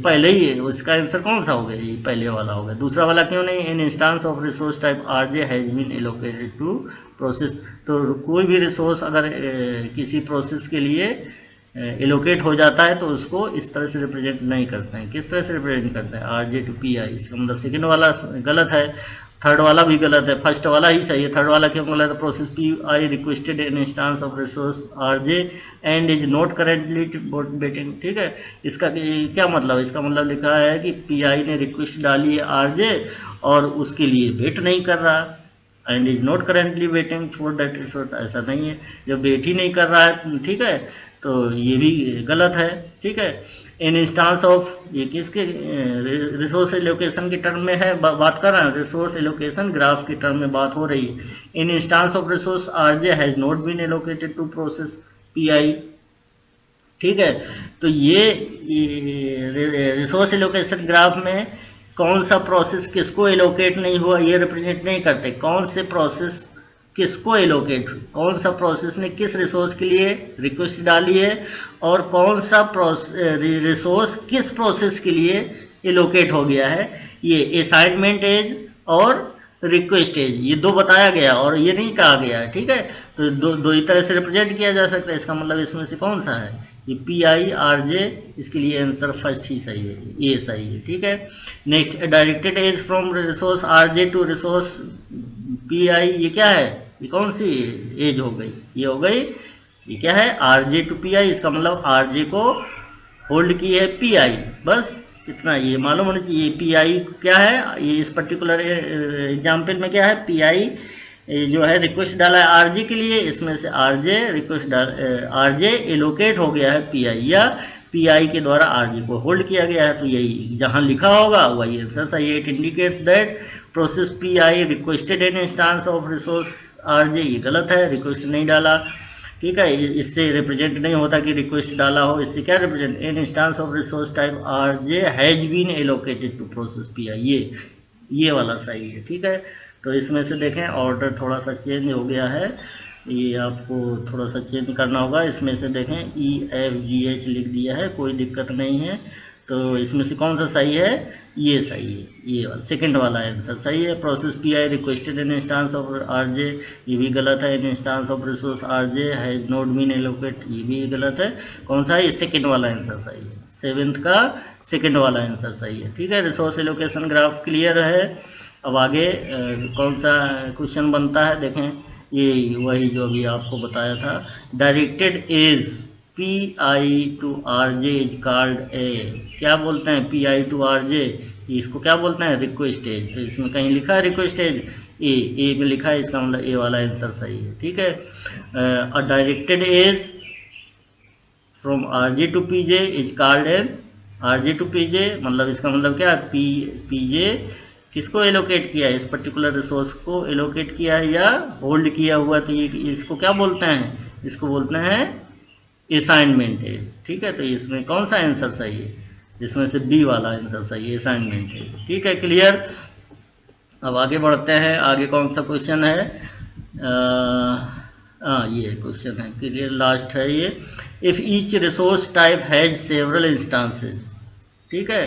[SPEAKER 1] पहले ही इसका आंसर कौन सा हो गया, ये पहले वाला हो गया। दूसरा वाला क्यों नहीं, in instance of resource type R J has been allocated to process. तो कोई भी रिसोर्स अगर किसी प्रोसेस के लिए एलोकेट हो जाता है तो उसको इस तरह से रिप्रेजेंट नहीं करते हैं। किस तरह से रिप्रेजेंट करते हैं, R J to P I. इसका मतलब सेकेंड वाला गलत है, थर्ड वाला भी गलत है, फर्स्ट वाला ही सही है। थर्ड वाला क्यों गलत है, process P I requested an instance of resource R J and is not currently waiting. ठीक है, इसका क्या मतलब है, इसका मतलब लिखा है कि पी आई ने रिक्वेस्ट डाली है आर जे और उसके लिए वेट नहीं कर रहा, and is not currently waiting for that resource. ऐसा नहीं है, जब वेट ही नहीं कर रहा है, ठीक है, तो ये भी गलत है। ठीक है, इन इंस्टांस ऑफ, ये किसके रिसोर्स एलोकेशन के टर्म में है, बात कर रहे हैं, रिसोर्स एलोकेशन ग्राफ के टर्म में बात हो रही है। In instance of resource R J has not been allocated to process P I. ठीक है, तो ये रिसोर्स एलोकेशन ग्राफ में कौन सा प्रोसेस किसको एलोकेट नहीं हुआ ये रिप्रेजेंट नहीं करते, कौन से प्रोसेस किसको एलोकेट, कौन सा प्रोसेस ने किस रिसोर्स के लिए रिक्वेस्ट डाली है, और कौन सा रिसोर्स किस प्रोसेस के लिए एलोकेट हो गया है। ये असाइनमेंट एज और रिक्वेस्ट एज, ये दो बताया गया और ये नहीं कहा गया है। ठीक है, तो दो ही तरह से रिप्रेजेंट किया जा सकता है। इसका मतलब इसमें से कौन सा है, ये पी आई आर जे, इसके लिए आंसर फर्स्ट ही सही है, ये सही है। ठीक है, next, directed edge from resource R J to resource P I, ये क्या है, ये कौन सी एज हो गई, ये हो गई, ये क्या है, R J to P I. इसका मतलब आर जे को होल्ड की है पी आई, बस इतना ये मालूम होना चाहिए। पी आई क्या है, ये इस पर्टिकुलर एग्जाम्पल में क्या है, पी आई जो है रिक्वेस्ट डाला है आर जे के लिए, इसमें से R J request R J allocate हो गया है पी आई, या पी आई के द्वारा आर जे को होल्ड किया गया है। तो यही जहां लिखा होगा वही आंसर सही है। It indicates that process P I requested an instance of resource R J, ये गलत है, रिक्वेस्ट नहीं डाला। ठीक है, इससे रिप्रेजेंट नहीं होता कि रिक्वेस्ट डाला हो, इससे क्या represent, an instance of resource type R J has been allocated to process P I, ये वाला सही है। ठीक है, तो इसमें से देखें ऑर्डर थोड़ा सा चेंज हो गया है, ये आपको थोड़ा सा चेंज करना होगा। इसमें से देखें ई एफ जी एच लिख दिया है, कोई दिक्कत नहीं है। तो इसमें से कौन सा सही है, ये सही है, ये वाला सेकंड वाला आंसर सही है। Process P I requested an instance of R J, ये भी गलत है। An instance of resource R J has not been allocate, ये भी गलत है। कौन सा है, ये सेकंड वाला आंसर सही है, सेवेंथ का सेकंड वाला आंसर सही है। ठीक है, रिसोर्स एलोकेशन ग्राफ क्लियर है। अब आगे कौन सा क्वेश्चन बनता है देखें, ये वही जो अभी आपको बताया था, directed edge PI to RJ is called a, क्या बोलते हैं PI to RJ, इसको क्या बोलते हैं रिक्वेस्ट एज। तो इसमें कहीं लिखा है रिक्वेस्ट एज, ए में लिखा है, इसका मतलब ए वाला आंसर सही है। ठीक है, a directed edge from RJ to PJ is called an, RJ to PJ मतलब इसका मतलब क्या है, PJ किसको एलोकेट किया है, इस पर्टिकुलर रिसोर्स को एलोकेट किया है या होल्ड किया हुआ, तो ये इसको क्या बोलते हैं, इसको बोलते हैं असाइनमेंट है। ठीक है, तो इसमें कौन सा आंसर सही है, इसमें से बी वाला आंसर सही है, असाइनमेंट है। ठीक है, क्लियर। अब आगे बढ़ते हैं, आगे कौन सा क्वेश्चन है, ये क्वेश्चन है क्लियर, लास्ट है ये। If each resource type has several instances, ठीक है,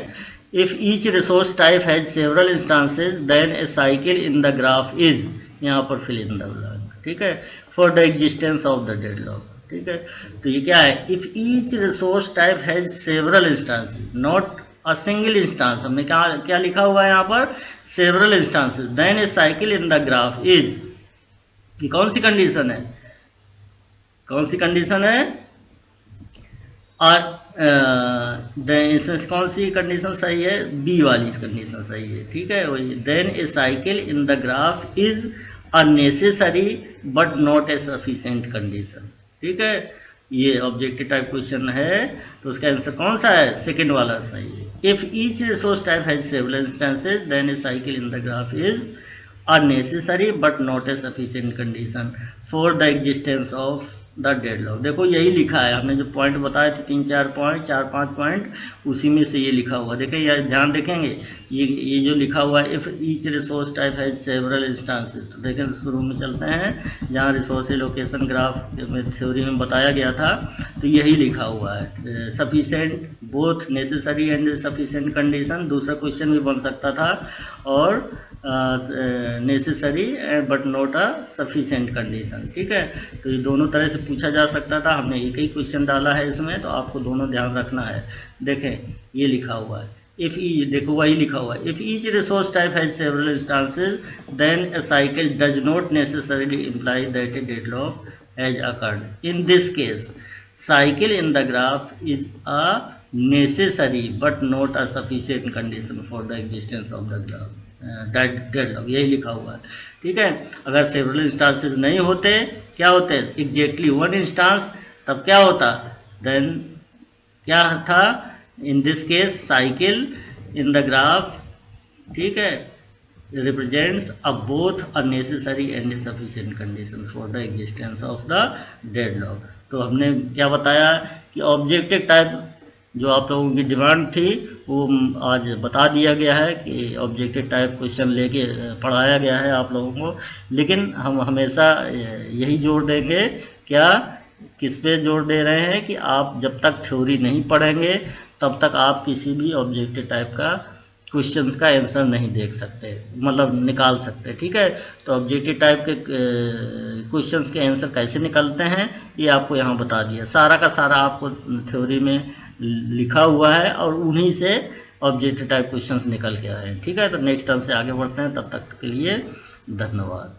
[SPEAKER 1] if each resource type has several instances then a cycle in the graph is, यहाँ पर फिल इन द ब्लैंक। ठीक है, for the existence of the deadlock. ठीक है, तो ये क्या है, if each resource type has several instances not a single instance, हमने क्या लिखा हुआ है यहाँ पर, several instances, then a cycle in the graph is, ये कौन सी कंडीशन है, कौन सी कंडीशन है, इसमें कौन सी कंडीशन सही है, बी वाली कंडीशन सही है। ठीक है, वही, then a cycle in the graph is a necessary but not a sufficient condition. ठीक है, ये ऑब्जेक्टिव टाइप क्वेश्चन है, तो उसका आंसर कौन सा है, सेकंड वाला सही है। If each resource type has several instances then a cycle in the graph is a necessary but not a sufficient condition for the existence of the deadlock. देखो यही लिखा है, हमने जो पॉइंट बताए थे 3-4 पॉइंट, 4-5 पॉइंट, उसी में से ये लिखा हुआ। देखें यार, ध्यान देखेंगे, ये जो लिखा हुआ है, if each resource type has several instances, तो देखें शुरू में चलते हैं जहाँ रिसोर्स लोकेशन ग्राफ में थ्योरी में बताया गया था, तो यही लिखा हुआ है, sufficient both necessary and sufficient condition. दूसरा क्वेश्चन भी बन सकता था, और necessary but not a sufficient condition. ठीक है, तो ये दोनों तरह से पूछा जा सकता था, हमने एक ही क्वेश्चन डाला है इसमें, तो आपको दोनों ध्यान रखना है। देखें ये लिखा हुआ है, इफ ई, देखो वही लिखा हुआ है, if each resource type has several instances then a cycle does not necessarily imply that a deadlock has occurred. In this case cycle in the graph is a necessary but not a sufficient condition for the existence of the graph deadlock, यही लिखा हुआ है। ठीक है, अगर several instances नहीं होते, क्या होते, एग्जैक्टली वन इंस्टांस, तब क्या होता, देन क्या था, इन this case cycle in the graph, ठीक है, represents a both a necessary and sufficient condition for the existence of the deadlock. तो हमने क्या बताया कि ऑब्जेक्टिव टाइप जो आप लोगों की डिमांड थी, वो आज बता दिया गया है कि ऑब्जेक्टिव टाइप क्वेश्चन लेके पढ़ाया गया है आप लोगों को। लेकिन हम हमेशा यही जोर देंगे, क्या, किस पे जोर दे रहे हैं, कि आप जब तक थ्योरी नहीं पढ़ेंगे तब तक आप किसी भी ऑब्जेक्टिव टाइप का क्वेश्चंस का आंसर नहीं देख सकते, मतलब निकाल सकते। ठीक है, तो ऑब्जेक्टिव टाइप के क्वेश्चंस के आंसर कैसे निकलते हैं, ये आपको यहाँ बता दिया, सारा का सारा आपको थ्योरी में लिखा हुआ है, और उन्हीं से ऑब्जेक्टिव टाइप क्वेश्चंस निकल के आए हैं। ठीक है, तो नेक्स्ट टर्म से आगे बढ़ते हैं, तब तक के लिए धन्यवाद।